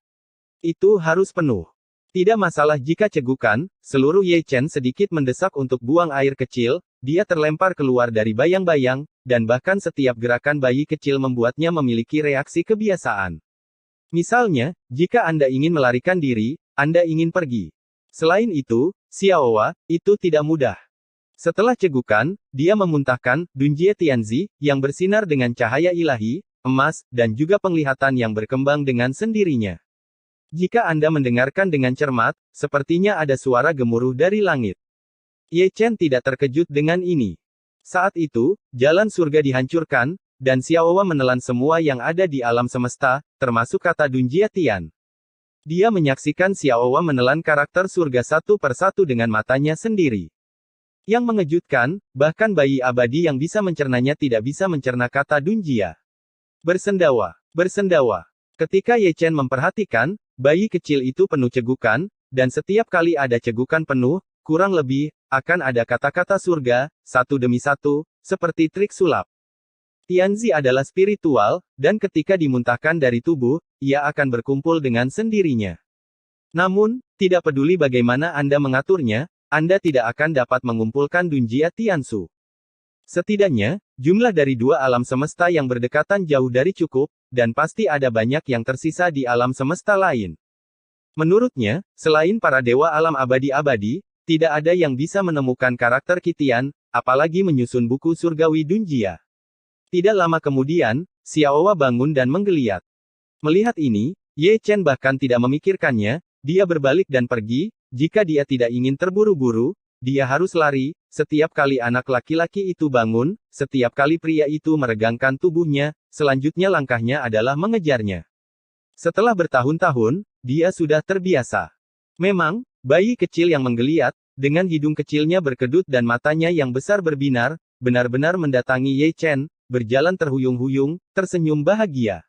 Itu harus penuh. Tidak masalah jika cegukan, seluruh Ye Chen sedikit mendesak untuk buang air kecil, dia terlempar keluar dari bayang-bayang, dan bahkan setiap gerakan bayi kecil membuatnya memiliki reaksi kebiasaan. Misalnya, jika Anda ingin melarikan diri, Anda ingin pergi. Selain itu, Xiaowa, itu tidak mudah. Setelah cegukan, dia memuntahkan Dunjie Tianzi, yang bersinar dengan cahaya ilahi, emas, dan juga penglihatan yang berkembang dengan sendirinya. Jika Anda mendengarkan dengan cermat, sepertinya ada suara gemuruh dari langit. Ye Chen tidak terkejut dengan ini. Saat itu, jalan surga dihancurkan, dan Xiaowa menelan semua yang ada di alam semesta, termasuk kata Dunjie Tian. Dia menyaksikan Xiaowa menelan karakter surga satu persatu dengan matanya sendiri. Yang mengejutkan, bahkan bayi abadi yang bisa mencernanya tidak bisa mencerna kata Dunjia. Bersendawa. Bersendawa. Ketika Ye Chen memperhatikan, bayi kecil itu penuh cegukan, dan setiap kali ada cegukan penuh, kurang lebih, akan ada kata-kata surga, satu demi satu, seperti trik sulap. Tianzi adalah spiritual, dan ketika dimuntahkan dari tubuh, ia akan berkumpul dengan sendirinya. Namun, tidak peduli bagaimana Anda mengaturnya, Anda tidak akan dapat mengumpulkan Dunjia Tiansu. Setidaknya, jumlah dari dua alam semesta yang berdekatan jauh dari cukup, dan pasti ada banyak yang tersisa di alam semesta lain. Menurutnya, selain para dewa alam abadi-abadi, tidak ada yang bisa menemukan karakter Qitian, apalagi menyusun buku surgawi Dunjia. Tidak lama kemudian, Xiaowa bangun dan menggeliat. Melihat ini, Ye Chen bahkan tidak memikirkannya, dia berbalik dan pergi. Jika dia tidak ingin terburu-buru, dia harus lari. Setiap kali anak laki-laki itu bangun, setiap kali pria itu meregangkan tubuhnya, selanjutnya langkahnya adalah mengejarnya. Setelah bertahun-tahun, dia sudah terbiasa. Memang, bayi kecil yang menggeliat, dengan hidung kecilnya berkedut dan matanya yang besar berbinar, benar-benar mendatangi Ye Chen, berjalan terhuyung-huyung, tersenyum bahagia.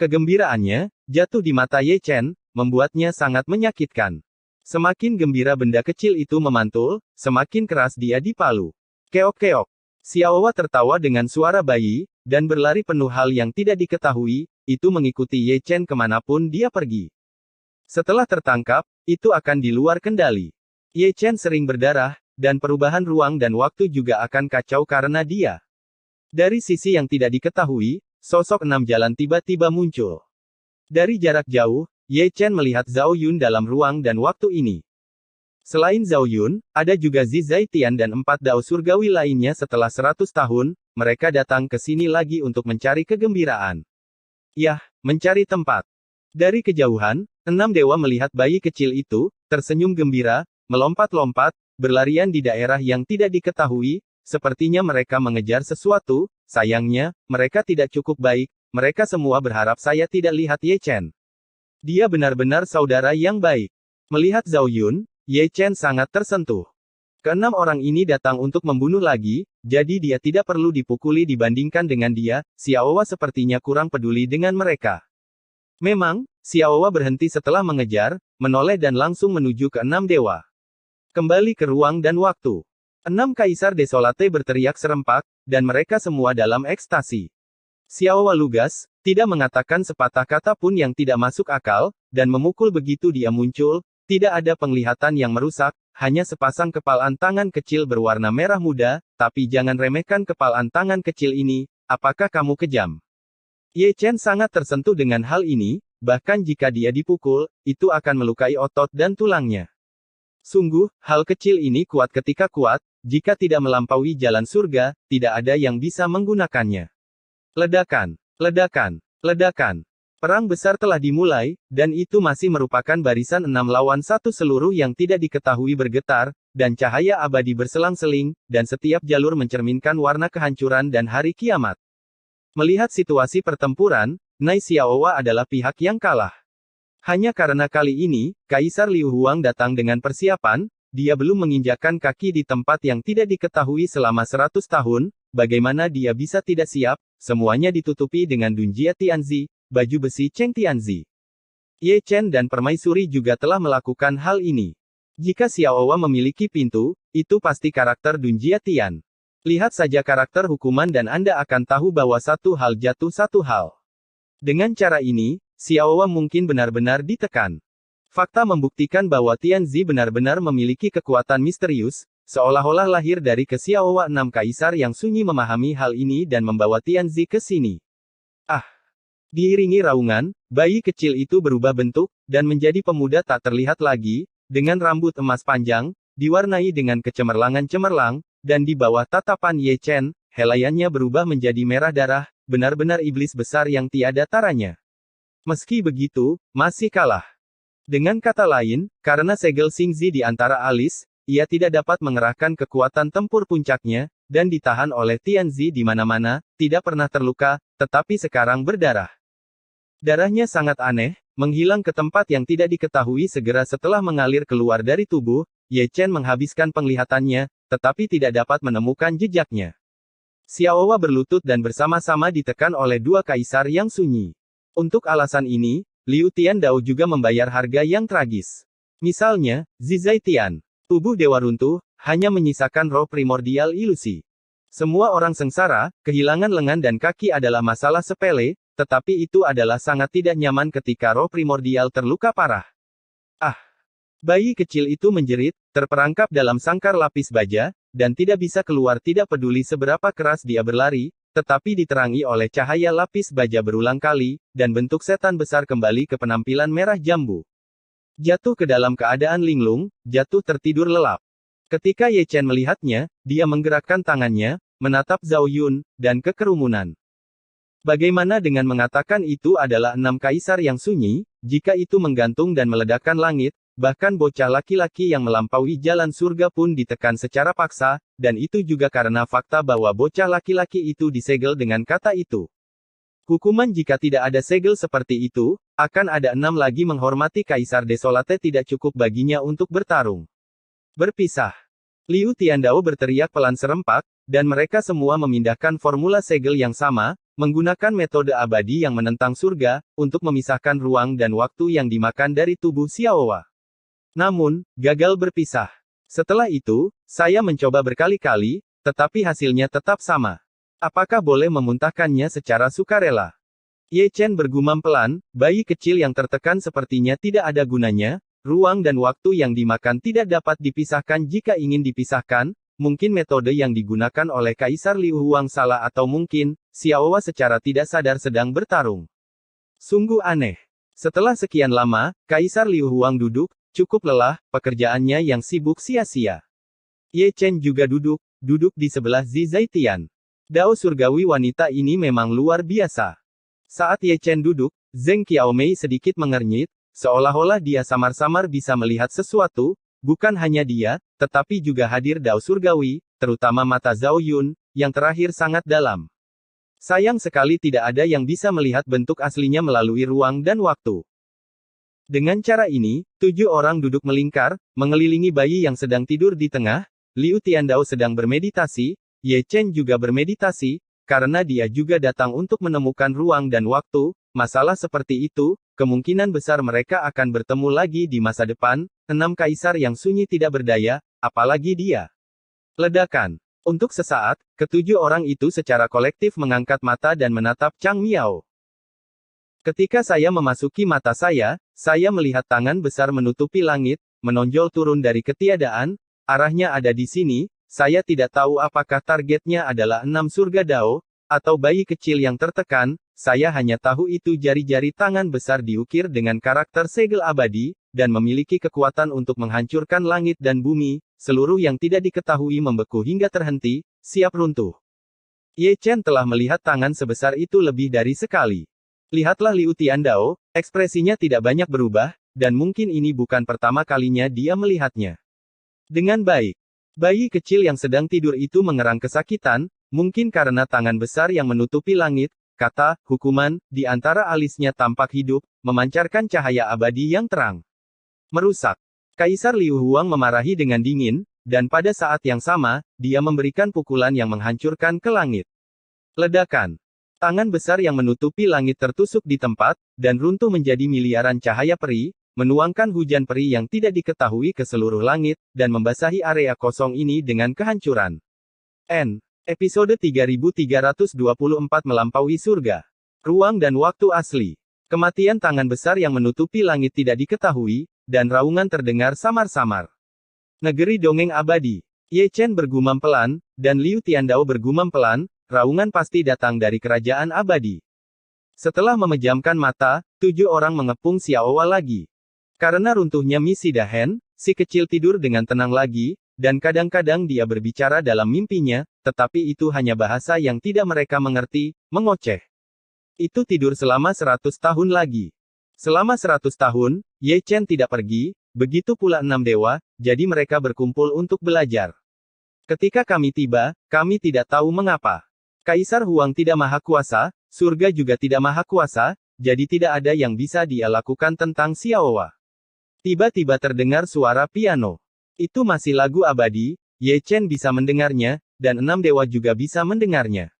Kegembiraannya, jatuh di mata Ye Chen, membuatnya sangat menyakitkan. Semakin gembira benda kecil itu memantul, semakin keras dia dipalu. Keok-keok. Xiaowa tertawa dengan suara bayi, dan berlari penuh hal yang tidak diketahui, itu mengikuti Ye Chen kemanapun dia pergi. Setelah tertangkap, itu akan di luar kendali. Ye Chen sering berdarah, dan perubahan ruang dan waktu juga akan kacau karena dia. Dari sisi yang tidak diketahui, sosok 6 jalan tiba-tiba muncul. Dari jarak jauh, Ye Chen melihat Zhao Yun dalam ruang dan waktu ini. Selain Zhao Yun, ada juga Zi Zaitian dan 4 dao surgawi lainnya. Setelah 100 tahun, mereka datang ke sini lagi untuk mencari kegembiraan. Yah, mencari tempat. Dari kejauhan, 6 dewa melihat bayi kecil itu, tersenyum gembira, melompat-lompat, berlarian di daerah yang tidak diketahui, sepertinya mereka mengejar sesuatu. Sayangnya, mereka tidak cukup baik, mereka semua berharap saya tidak lihat Ye Chen. Dia benar-benar saudara yang baik. Melihat Zhao Yun, Ye Chen sangat tersentuh. Keenam orang ini datang untuk membunuh lagi, jadi dia tidak perlu dipukuli dibandingkan dengan dia. Xiaowa sepertinya kurang peduli dengan mereka. Memang, Xiaowa berhenti setelah mengejar, menoleh dan langsung menuju ke 6 dewa. Kembali ke ruang dan waktu. 6 kaisar desolate berteriak serempak, dan mereka semua dalam ekstasi. Xiaowa lugas, tidak mengatakan sepatah kata pun yang tidak masuk akal, dan memukul begitu dia muncul, tidak ada penglihatan yang merusak, hanya sepasang kepalan tangan kecil berwarna merah muda, tapi jangan remehkan kepalan tangan kecil ini, apakah kamu kejam? Ye Chen sangat tersentuh dengan hal ini, bahkan jika dia dipukul, itu akan melukai otot dan tulangnya. Sungguh, hal kecil ini kuat ketika kuat, jika tidak melampaui jalan surga, tidak ada yang bisa menggunakannya. Ledakan, ledakan, ledakan. Perang besar telah dimulai, dan itu masih merupakan barisan 6 lawan 1 seluruh yang tidak diketahui bergetar, dan cahaya abadi berselang-seling, dan setiap jalur mencerminkan warna kehancuran dan hari kiamat. Melihat situasi pertempuran, Nai Xiaowa adalah pihak yang kalah. Hanya karena kali ini, Kaisar Liu Huang datang dengan persiapan, dia belum menginjakkan kaki di tempat yang tidak diketahui selama 100 tahun, bagaimana dia bisa tidak siap, semuanya ditutupi dengan Dunjia Tianzi, baju besi Cheng Tianzi. Ye Chen dan Permaisuri juga telah melakukan hal ini. Jika Xiaowa memiliki pintu, itu pasti karakter Dunjia Tian. Lihat saja karakter hukuman dan Anda akan tahu bahwa satu hal jatuh satu hal. Dengan cara ini, Xiaowa mungkin benar-benar ditekan. Fakta membuktikan bahwa Tianzi benar-benar memiliki kekuatan misterius, seolah-olah lahir dari Xiaowa 6 Kaisar yang sunyi memahami hal ini dan membawa Tianzi ke sini. Ah! Diiringi raungan, bayi kecil itu berubah bentuk, dan menjadi pemuda tak terlihat lagi, dengan rambut emas panjang, diwarnai dengan kecemerlangan cemerlang, dan di bawah tatapan Ye Chen, helaiannya berubah menjadi merah darah, benar-benar iblis besar yang tiada taranya. Meski begitu, masih kalah. Dengan kata lain, karena segel Xingzi di antara alis, ia tidak dapat mengerahkan kekuatan tempur puncaknya, dan ditahan oleh Tianzi di mana-mana, tidak pernah terluka, tetapi sekarang berdarah. Darahnya sangat aneh, menghilang ke tempat yang tidak diketahui segera setelah mengalir keluar dari tubuh, Ye Chen menghabiskan penglihatannya, tetapi tidak dapat menemukan jejaknya. Xiaowa berlutut dan bersama-sama ditekan oleh 2 kaisar yang sunyi. Untuk alasan ini, Liu Tiandao juga membayar harga yang tragis. Misalnya, Zizai Tian. Tubuh dewa runtuh, hanya menyisakan roh primordial ilusi. Semua orang sengsara, kehilangan lengan dan kaki adalah masalah sepele, tetapi itu adalah sangat tidak nyaman ketika roh primordial terluka parah. Ah! Bayi kecil itu menjerit, terperangkap dalam sangkar lapis baja, dan tidak bisa keluar tidak peduli seberapa keras dia berlari, tetapi diterangi oleh cahaya lapis baja berulang kali, dan bentuk setan besar kembali ke penampilan merah jambu. Jatuh ke dalam keadaan linglung, jatuh tertidur lelap. Ketika Ye Chen melihatnya, dia menggerakkan tangannya, menatap Zhao Yun, dan ke kerumunan. Bagaimana dengan mengatakan itu adalah 6 kaisar yang sunyi, jika itu menggantung dan meledakkan langit, bahkan bocah laki-laki yang melampaui jalan surga pun ditekan secara paksa, dan itu juga karena fakta bahwa bocah laki-laki itu disegel dengan kata itu. Hukuman jika tidak ada segel seperti itu, akan ada 6 lagi menghormati Kaisar Desolate tidak cukup baginya untuk bertarung. Berpisah. Liu Tiandao berteriak pelan serempak, dan mereka semua memindahkan formula segel yang sama, menggunakan metode abadi yang menentang surga, untuk memisahkan ruang dan waktu yang dimakan dari tubuh Xiaowa. Namun, gagal berpisah. Setelah itu, saya mencoba berkali-kali, tetapi hasilnya tetap sama. Apakah boleh memuntahkannya secara sukarela? Ye Chen bergumam pelan, bayi kecil yang tertekan sepertinya tidak ada gunanya, ruang dan waktu yang dimakan tidak dapat dipisahkan jika ingin dipisahkan, mungkin metode yang digunakan oleh Kaisar Liu Huang salah atau mungkin, Xiaowa secara tidak sadar sedang bertarung. Sungguh aneh. Setelah sekian lama, Kaisar Liu Huang duduk, cukup lelah, pekerjaannya yang sibuk sia-sia. Ye Chen juga duduk di sebelah Zizai Tian. Dao surgawi wanita ini memang luar biasa. Saat Ye Chen duduk, Zheng Qiaomei sedikit mengernyit, seolah-olah dia samar-samar bisa melihat sesuatu, bukan hanya dia, tetapi juga hadir Dao surgawi, terutama mata Zhao Yun, yang terakhir sangat dalam. Sayang sekali tidak ada yang bisa melihat bentuk aslinya melalui ruang dan waktu. Dengan cara ini, 7 orang duduk melingkar, mengelilingi bayi yang sedang tidur di tengah, Liu Tiandao sedang bermeditasi, Ye Chen juga bermeditasi, karena dia juga datang untuk menemukan ruang dan waktu, masalah seperti itu, kemungkinan besar mereka akan bertemu lagi di masa depan, 6 kaisar yang sunyi tidak berdaya, apalagi dia. Ledakan. Untuk sesaat, ke-7 orang itu secara kolektif mengangkat mata dan menatap Chang Miao. Ketika saya memasuki mata saya melihat tangan besar menutupi langit, menonjol turun dari ketiadaan, arahnya ada di sini, saya tidak tahu apakah targetnya adalah 6 surga Dao, atau bayi kecil yang tertekan, saya hanya tahu itu jari-jari tangan besar diukir dengan karakter segel abadi, dan memiliki kekuatan untuk menghancurkan langit dan bumi, seluruh yang tidak diketahui membeku hingga terhenti, siap runtuh. Ye Chen telah melihat tangan sebesar itu lebih dari sekali. Lihatlah Liu Tiandao, ekspresinya tidak banyak berubah, dan mungkin ini bukan pertama kalinya dia melihatnya. Dengan baik. Bayi kecil yang sedang tidur itu mengerang kesakitan, mungkin karena tangan besar yang menutupi langit, kata, hukuman, di antara alisnya tampak hidup, memancarkan cahaya abadi yang terang. Merusak. Kaisar Liu Huang memarahi dengan dingin, dan pada saat yang sama, dia memberikan pukulan yang menghancurkan ke langit. Ledakan. Tangan besar yang menutupi langit tertusuk di tempat, dan runtuh menjadi miliaran cahaya peri, menuangkan hujan peri yang tidak diketahui ke seluruh langit, dan membasahi area kosong ini dengan kehancuran. Episode 3324 melampaui surga. Ruang dan waktu asli. Kematian tangan besar yang menutupi langit tidak diketahui, dan raungan terdengar samar-samar. Negeri dongeng abadi. Ye Chen bergumam pelan, dan Liu Tiandao bergumam pelan, raungan pasti datang dari kerajaan abadi. Setelah memejamkan mata, 7 orang mengepung Xiaowa lagi. Karena runtuhnya misi Dahen, si kecil tidur dengan tenang lagi, dan kadang-kadang dia berbicara dalam mimpinya, tetapi itu hanya bahasa yang tidak mereka mengerti, mengoceh. Itu tidur selama 100 tahun lagi. Selama 100 tahun, Ye Chen tidak pergi, begitu pula 6 dewa, jadi mereka berkumpul untuk belajar. Ketika kami tiba, kami tidak tahu mengapa. Kaisar Huang tidak maha kuasa, surga juga tidak maha kuasa, jadi tidak ada yang bisa dia lakukan tentang Xiaowa. Tiba-tiba terdengar suara piano. Itu masih lagu abadi, Ye Chen bisa mendengarnya, dan 6 dewa juga bisa mendengarnya.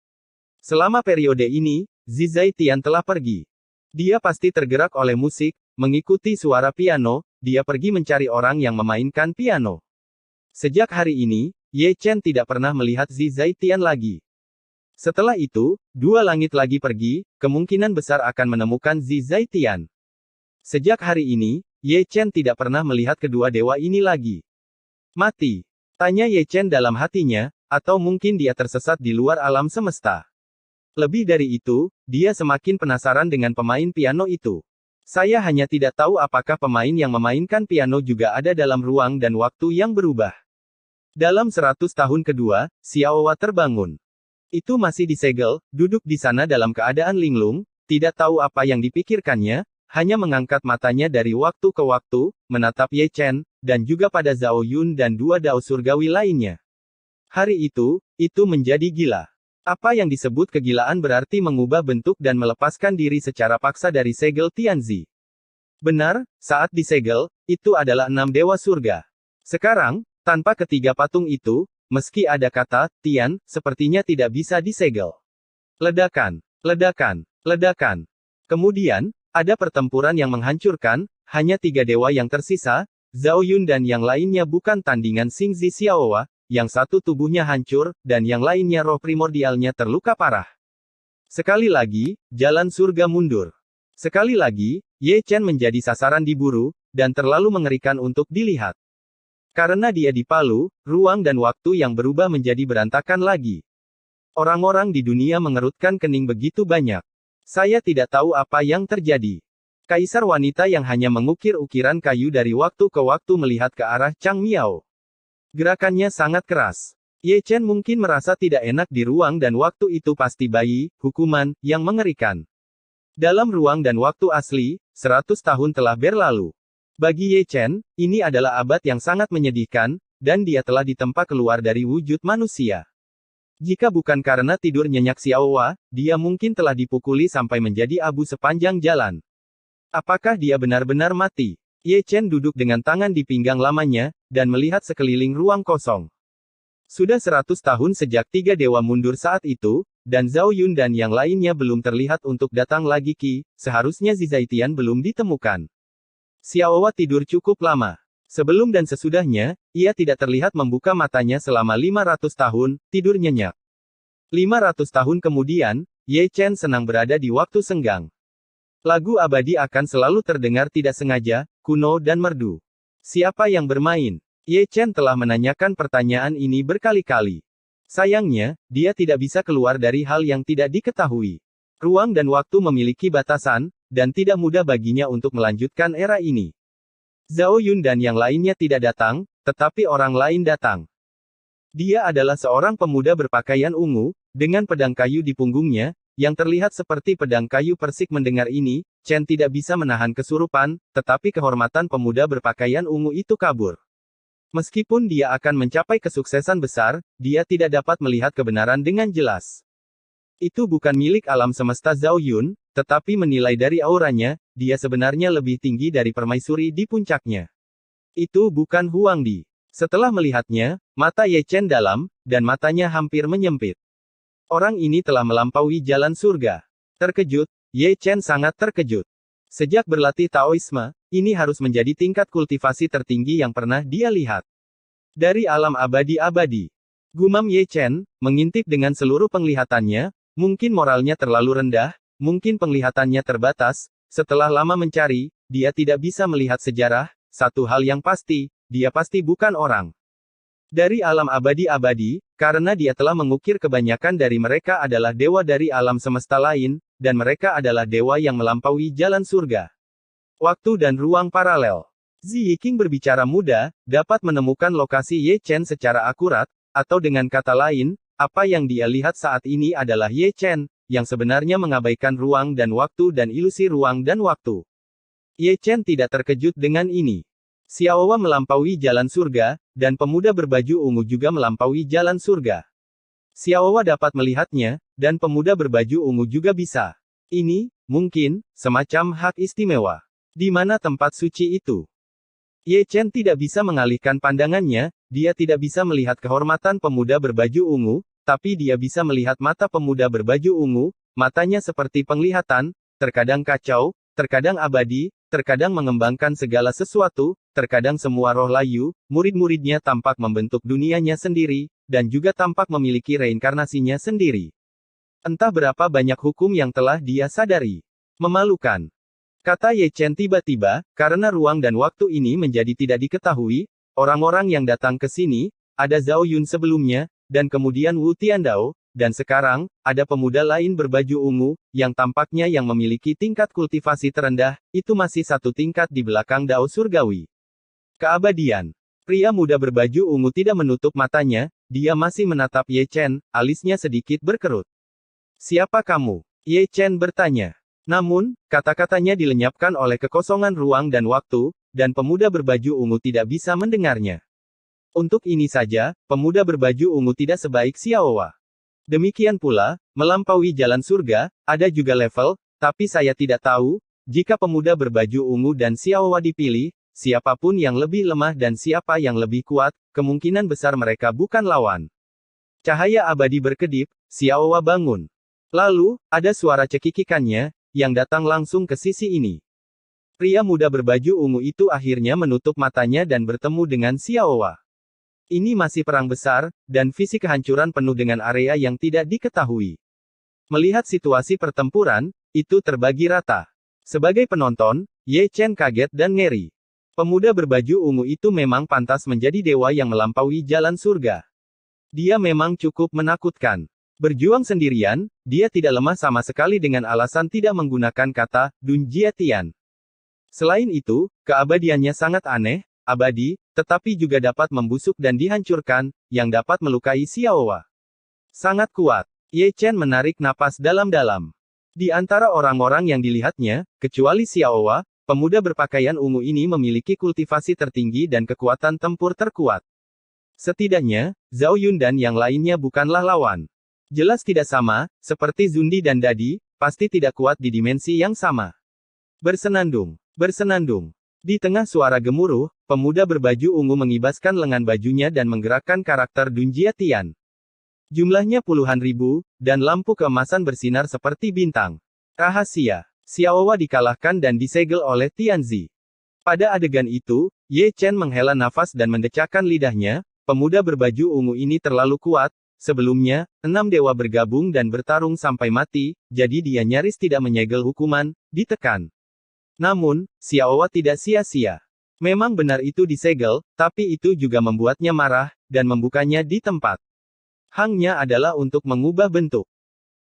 Selama periode ini, Zizai Tian telah pergi. Dia pasti tergerak oleh musik, mengikuti suara piano, dia pergi mencari orang yang memainkan piano. Sejak hari ini, Ye Chen tidak pernah melihat Zizai Tian lagi. Setelah itu, 2 langit lagi pergi, kemungkinan besar akan menemukan Zizai Tian. Sejak hari ini, Ye Chen tidak pernah melihat kedua dewa ini lagi. Mati. Tanya Ye Chen dalam hatinya, atau mungkin dia tersesat di luar alam semesta. Lebih dari itu, dia semakin penasaran dengan pemain piano itu. Saya hanya tidak tahu apakah pemain yang memainkan piano juga ada dalam ruang dan waktu yang berubah. Dalam 100 tahun kedua, Xiaowa terbangun. Itu masih disegel, duduk di sana dalam keadaan linglung, tidak tahu apa yang dipikirkannya, hanya mengangkat matanya dari waktu ke waktu, menatap Ye Chen, dan juga pada Zhao Yun dan 2 dao surgawi lainnya. Hari itu menjadi gila. Apa yang disebut kegilaan berarti mengubah bentuk dan melepaskan diri secara paksa dari segel Tianzi. Benar, saat disegel, itu adalah 6 dewa surga. Sekarang, tanpa ketiga patung itu, meski ada kata, Tian, sepertinya tidak bisa disegel. Ledakan, ledakan, ledakan. Kemudian, ada pertempuran yang menghancurkan, hanya 3 dewa yang tersisa, Zhao Yun dan yang lainnya bukan tandingan Xingzi Xiaowa, yang satu tubuhnya hancur, dan yang lainnya roh primordialnya terluka parah. Sekali lagi, jalan surga mundur. Sekali lagi, Ye Chen menjadi sasaran diburu, dan terlalu mengerikan untuk dilihat. Karena dia dipalu, ruang dan waktu yang berubah menjadi berantakan lagi. Orang-orang di dunia mengerutkan kening begitu banyak. Saya tidak tahu apa yang terjadi. Kaisar wanita yang hanya mengukir ukiran kayu dari waktu ke waktu melihat ke arah Chang Miao. Gerakannya sangat keras. Ye Chen mungkin merasa tidak enak di ruang dan waktu itu pasti bayi, hukuman, yang mengerikan. Dalam ruang dan waktu asli, 100 tahun telah berlalu. Bagi Ye Chen, ini adalah abad yang sangat menyedihkan, dan dia telah ditempa keluar dari wujud manusia. Jika bukan karena tidur nyenyak Xiaowa, dia mungkin telah dipukuli sampai menjadi abu sepanjang jalan. Apakah dia benar-benar mati? Ye Chen duduk dengan tangan di pinggang lamanya, dan melihat sekeliling ruang kosong. Sudah 100 tahun sejak 3 dewa mundur saat itu, dan Zhao Yun dan yang lainnya belum terlihat untuk datang lagi seharusnya Zizai Tian belum ditemukan. Xiaowa tidur cukup lama. Sebelum dan sesudahnya, ia tidak terlihat membuka matanya selama 500 tahun, tidur nyenyak. 500 tahun kemudian, Ye Chen senang berada di waktu senggang. Lagu abadi akan selalu terdengar tidak sengaja, kuno dan merdu. Siapa yang bermain? Ye Chen telah menanyakan pertanyaan ini berkali-kali. Sayangnya, dia tidak bisa keluar dari hal yang tidak diketahui. Ruang dan waktu memiliki batasan, dan tidak mudah baginya untuk melanjutkan era ini. Zhao Yun dan yang lainnya tidak datang, tetapi orang lain datang. Dia adalah seorang pemuda berpakaian ungu, dengan pedang kayu di punggungnya, yang terlihat seperti pedang kayu persik. Mendengar ini, Chen tidak bisa menahan kesurupan, tetapi kehormatan pemuda berpakaian ungu itu kabur. Meskipun dia akan mencapai kesuksesan besar, dia tidak dapat melihat kebenaran dengan jelas. Itu bukan milik alam semesta Zhao Yun, tetapi menilai dari auranya, dia sebenarnya lebih tinggi dari permaisuri di puncaknya. Itu bukan Huang Di. Setelah melihatnya, mata Ye Chen dalam, dan matanya hampir menyempit. Orang ini telah melampaui jalan surga. Terkejut, Ye Chen sangat terkejut. Sejak berlatih Taoisme, ini harus menjadi tingkat kultivasi tertinggi yang pernah dia lihat. Dari alam abadi-abadi. Gumam Ye Chen, mengintip dengan seluruh penglihatannya, mungkin moralnya terlalu rendah, mungkin penglihatannya terbatas, setelah lama mencari, dia tidak bisa melihat sejarah, satu hal yang pasti, dia pasti bukan orang. Dari alam abadi-abadi, karena dia telah mengukir kebanyakan dari mereka adalah dewa dari alam semesta lain, dan mereka adalah dewa yang melampaui jalan surga. Waktu dan ruang paralel. Zi Yiqing berbicara mudah, dapat menemukan lokasi Ye Chen secara akurat, atau dengan kata lain, apa yang dia lihat saat ini adalah Ye Chen, yang sebenarnya mengabaikan ruang dan waktu dan ilusi ruang dan waktu. Ye Chen tidak terkejut dengan ini. Xiaowa melampaui jalan surga, dan pemuda berbaju ungu juga melampaui jalan surga. Xiaowa dapat melihatnya, dan pemuda berbaju ungu juga bisa. Ini, mungkin, semacam hak istimewa. Di mana tempat suci itu? Ye Chen tidak bisa mengalihkan pandangannya, dia tidak bisa melihat kehormatan pemuda berbaju ungu, tapi dia bisa melihat mata pemuda berbaju ungu, matanya seperti penglihatan, terkadang kacau, terkadang abadi, terkadang mengembangkan segala sesuatu, terkadang semua roh layu, murid-muridnya tampak membentuk dunianya sendiri, dan juga tampak memiliki reinkarnasinya sendiri. Entah berapa banyak hukum yang telah dia sadari. Memalukan. Kata Ye Chen tiba-tiba, karena ruang dan waktu ini menjadi tidak diketahui, orang-orang yang datang ke sini, ada Zhao Yun sebelumnya, dan kemudian Wu Tiandao, dan sekarang, ada pemuda lain berbaju ungu, yang tampaknya yang memiliki tingkat kultivasi terendah, itu masih satu tingkat di belakang Dao Surgawi. Keabadian. Pria muda berbaju ungu tidak menutup matanya, dia masih menatap Ye Chen, alisnya sedikit berkerut. Siapa kamu? Ye Chen bertanya. Namun, kata-katanya dilenyapkan oleh kekosongan ruang dan waktu, dan pemuda berbaju ungu tidak bisa mendengarnya. Untuk ini saja, pemuda berbaju ungu tidak sebaik Xiaowa. Demikian pula, melampaui jalan surga, ada juga level, tapi saya tidak tahu, jika pemuda berbaju ungu dan Xiaowa dipilih, siapapun yang lebih lemah dan siapa yang lebih kuat, kemungkinan besar mereka bukan lawan. Cahaya abadi berkedip, Xiaowa bangun. Lalu, ada suara cekikikannya, yang datang langsung ke sisi ini. Pria muda berbaju ungu itu akhirnya menutup matanya dan bertemu dengan Xiaowa. Ini masih perang besar, dan visi kehancuran penuh dengan area yang tidak diketahui. Melihat situasi pertempuran, itu terbagi rata. Sebagai penonton, Ye Chen kaget dan ngeri. Pemuda berbaju ungu itu memang pantas menjadi dewa yang melampaui jalan surga. Dia memang cukup menakutkan. Berjuang sendirian, dia tidak lemah sama sekali dengan alasan tidak menggunakan kata, Dun Jia Tian. Selain itu, keabadiannya sangat aneh, abadi, tetapi juga dapat membusuk dan dihancurkan, yang dapat melukai Xiaowa. Sangat kuat. Ye Chen menarik napas dalam-dalam. Di antara orang-orang yang dilihatnya, kecuali Xiaowa, pemuda berpakaian ungu ini memiliki kultivasi tertinggi dan kekuatan tempur terkuat. Setidaknya, Zhao Yun dan yang lainnya bukanlah lawan. Jelas tidak sama, seperti Zundi dan Dadi, pasti tidak kuat di dimensi yang sama. Bersenandung. Bersenandung. Di tengah suara gemuruh, pemuda berbaju ungu mengibaskan lengan bajunya dan menggerakkan karakter Dun Jia Tian. Jumlahnya puluhan ribu, dan lampu keemasan bersinar seperti bintang. Rahasia. Xiaowa dikalahkan dan disegel oleh Tianzi. Pada adegan itu, Ye Chen menghela nafas dan mendecakkan lidahnya, pemuda berbaju ungu ini terlalu kuat, sebelumnya, 6 dewa bergabung dan bertarung sampai mati, jadi dia nyaris tidak menyegel hukuman, ditekan. Namun, Xiaowa tidak sia-sia. Memang benar itu disegel, tapi itu juga membuatnya marah, dan membukanya di tempat. Hangnya adalah untuk mengubah bentuk.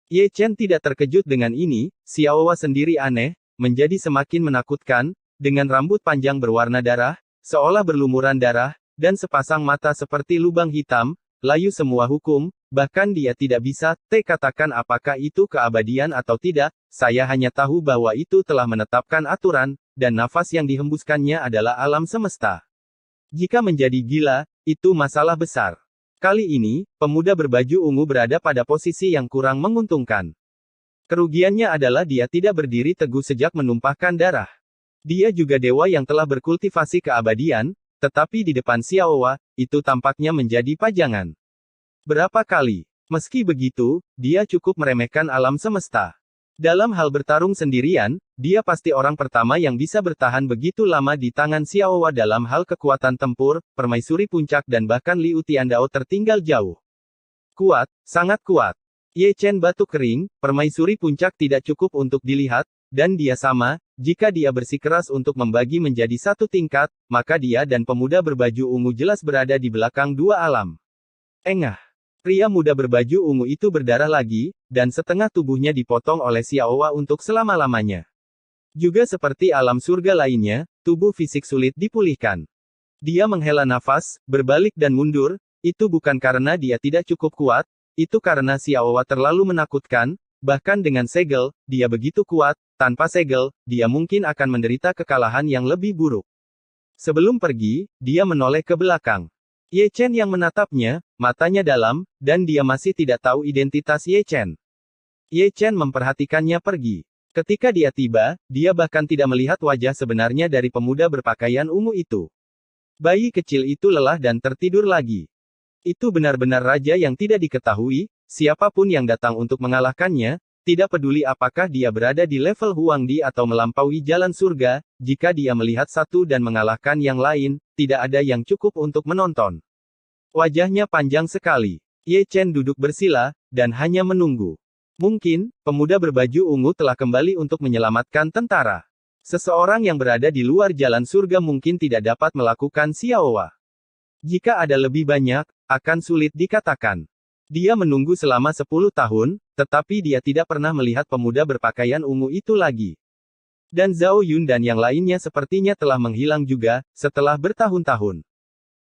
Ye Chen tidak terkejut dengan ini, Xiaowa sendiri aneh, menjadi semakin menakutkan, dengan rambut panjang berwarna darah, seolah berlumuran darah, dan sepasang mata seperti lubang hitam, layu semua hukum, bahkan dia tidak bisa, katakan apakah itu keabadian atau tidak, saya hanya tahu bahwa itu telah menetapkan aturan, dan nafas yang dihembuskannya adalah alam semesta. Jika menjadi gila, itu masalah besar. Kali ini, pemuda berbaju ungu berada pada posisi yang kurang menguntungkan. Kerugiannya adalah dia tidak berdiri teguh sejak menumpahkan darah. Dia juga dewa yang telah berkultivasi keabadian, tetapi di depan Xiaowa, itu tampaknya menjadi pajangan. Berapa kali? Meski begitu, dia cukup meremehkan alam semesta. Dalam hal bertarung sendirian, dia pasti orang pertama yang bisa bertahan begitu lama di tangan Xiaowa dalam hal kekuatan tempur, permaisuri puncak dan bahkan Liu Tiandao tertinggal jauh. Kuat, sangat kuat. Ye Chen batuk kering, permaisuri puncak tidak cukup untuk dilihat, dan dia sama, jika dia bersikeras untuk membagi menjadi satu tingkat, maka dia dan pemuda berbaju ungu jelas berada di belakang dua alam. Engah. Pria muda berbaju ungu itu berdarah lagi, dan setengah tubuhnya dipotong oleh Xiaowa untuk selama-lamanya. Juga seperti alam surga lainnya, tubuh fisik sulit dipulihkan. Dia menghela nafas, berbalik dan mundur, itu bukan karena dia tidak cukup kuat, itu karena Xiaowa terlalu menakutkan, bahkan dengan segel, dia begitu kuat, tanpa segel, dia mungkin akan menderita kekalahan yang lebih buruk. Sebelum pergi, dia menoleh ke belakang. Ye Chen yang menatapnya, matanya dalam, dan dia masih tidak tahu identitas Ye Chen. Ye Chen memperhatikannya pergi. Ketika dia tiba, dia bahkan tidak melihat wajah sebenarnya dari pemuda berpakaian ungu itu. Bayi kecil itu lelah dan tertidur lagi. Itu benar-benar raja yang tidak diketahui, siapapun yang datang untuk mengalahkannya, tidak peduli apakah dia berada di level Huangdi atau melampaui jalan surga, jika dia melihat satu dan mengalahkan yang lain, tidak ada yang cukup untuk menonton. Wajahnya panjang sekali. Ye Chen duduk bersila, dan hanya menunggu. Mungkin, pemuda berbaju ungu telah kembali untuk menyelamatkan tentara. Seseorang yang berada di luar jalan surga mungkin tidak dapat melakukan Xiaowa. Jika ada lebih banyak, akan sulit dikatakan. Dia menunggu selama 10 tahun, tetapi dia tidak pernah melihat pemuda berpakaian ungu itu lagi. Dan Zhao Yun dan yang lainnya sepertinya telah menghilang juga, setelah bertahun-tahun.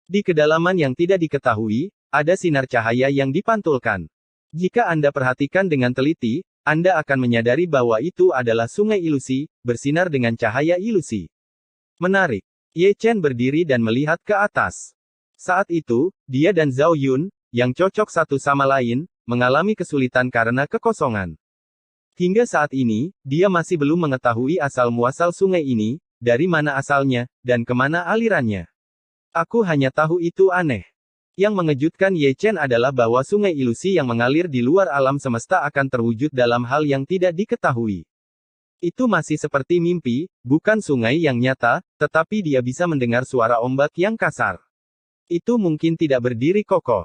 Di kedalaman yang tidak diketahui, ada sinar cahaya yang dipantulkan. Jika Anda perhatikan dengan teliti, Anda akan menyadari bahwa itu adalah sungai ilusi, bersinar dengan cahaya ilusi. Menarik. Ye Chen berdiri dan melihat ke atas. Saat itu, dia dan Zhao Yun, yang cocok satu sama lain, mengalami kesulitan karena kekosongan. Hingga saat ini, dia masih belum mengetahui asal-muasal sungai ini, dari mana asalnya, dan kemana alirannya. Aku hanya tahu itu aneh. Yang mengejutkan Ye Chen adalah bahwa sungai ilusi yang mengalir di luar alam semesta akan terwujud dalam hal yang tidak diketahui. Itu masih seperti mimpi, bukan sungai yang nyata, tetapi dia bisa mendengar suara ombak yang kasar. Itu mungkin tidak berdiri kokoh.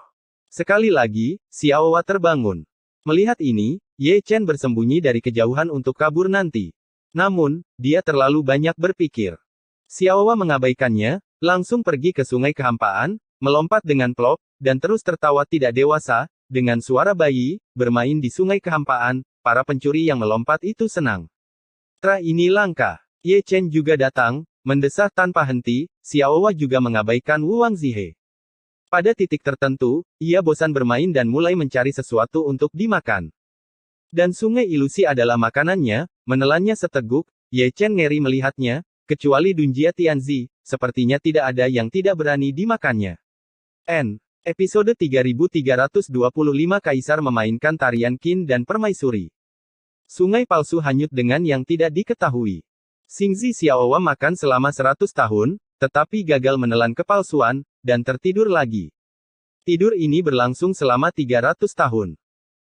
Sekali lagi, Xiaowa terbangun. Melihat ini, Ye Chen bersembunyi dari kejauhan untuk kabur nanti. Namun, dia terlalu banyak berpikir. Xiaowa mengabaikannya, langsung pergi ke sungai kehampaan, melompat dengan plop, dan terus tertawa tidak dewasa, dengan suara bayi, bermain di sungai kehampaan, para pencuri yang melompat itu senang. Ini langka. Ye Chen juga datang, mendesah tanpa henti, Xiaowa juga mengabaikan Wu Wangzihe. Pada titik tertentu, ia bosan bermain dan mulai mencari sesuatu untuk dimakan. Dan sungai ilusi adalah makanannya, menelannya seteguk, Ye Chen ngeri melihatnya, kecuali Dunjia Tianzi, sepertinya tidak ada yang tidak berani dimakannya. Episode 3325 Kaisar memainkan tarian Qin dan Permaisuri. Sungai palsu hanyut dengan yang tidak diketahui. Xingzi Xiaowa makan selama 100 tahun, tetapi gagal menelan kepalsuan, dan tertidur lagi. Tidur ini berlangsung selama 300 tahun.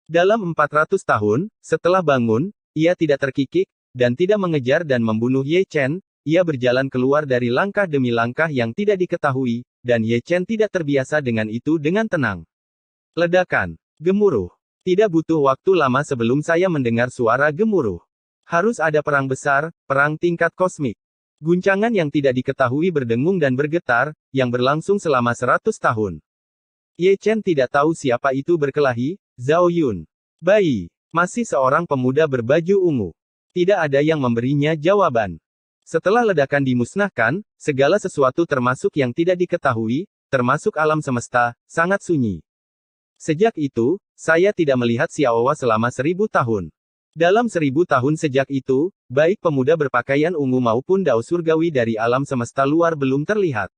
Dalam 400 tahun, setelah bangun, ia tidak terkikik, dan tidak mengejar dan membunuh Ye Chen, ia berjalan keluar dari langkah demi langkah yang tidak diketahui, dan Ye Chen tidak terbiasa dengan itu dengan tenang. Ledakan. Gemuruh. Tidak butuh waktu lama sebelum saya mendengar suara gemuruh. Harus ada perang besar, perang tingkat kosmik. Guncangan yang tidak diketahui berdengung dan bergetar, yang berlangsung selama 100 tahun. Ye Chen tidak tahu siapa itu berkelahi, Zhao Yun. Bayi. Masih seorang pemuda berbaju ungu. Tidak ada yang memberinya jawaban. Setelah ledakan dimusnahkan, segala sesuatu termasuk yang tidak diketahui, termasuk alam semesta, sangat sunyi. Sejak itu, saya tidak melihat Xiaowa selama 1000 tahun. Dalam 1000 tahun sejak itu, baik pemuda berpakaian ungu maupun dao surgawi dari alam semesta luar belum terlihat.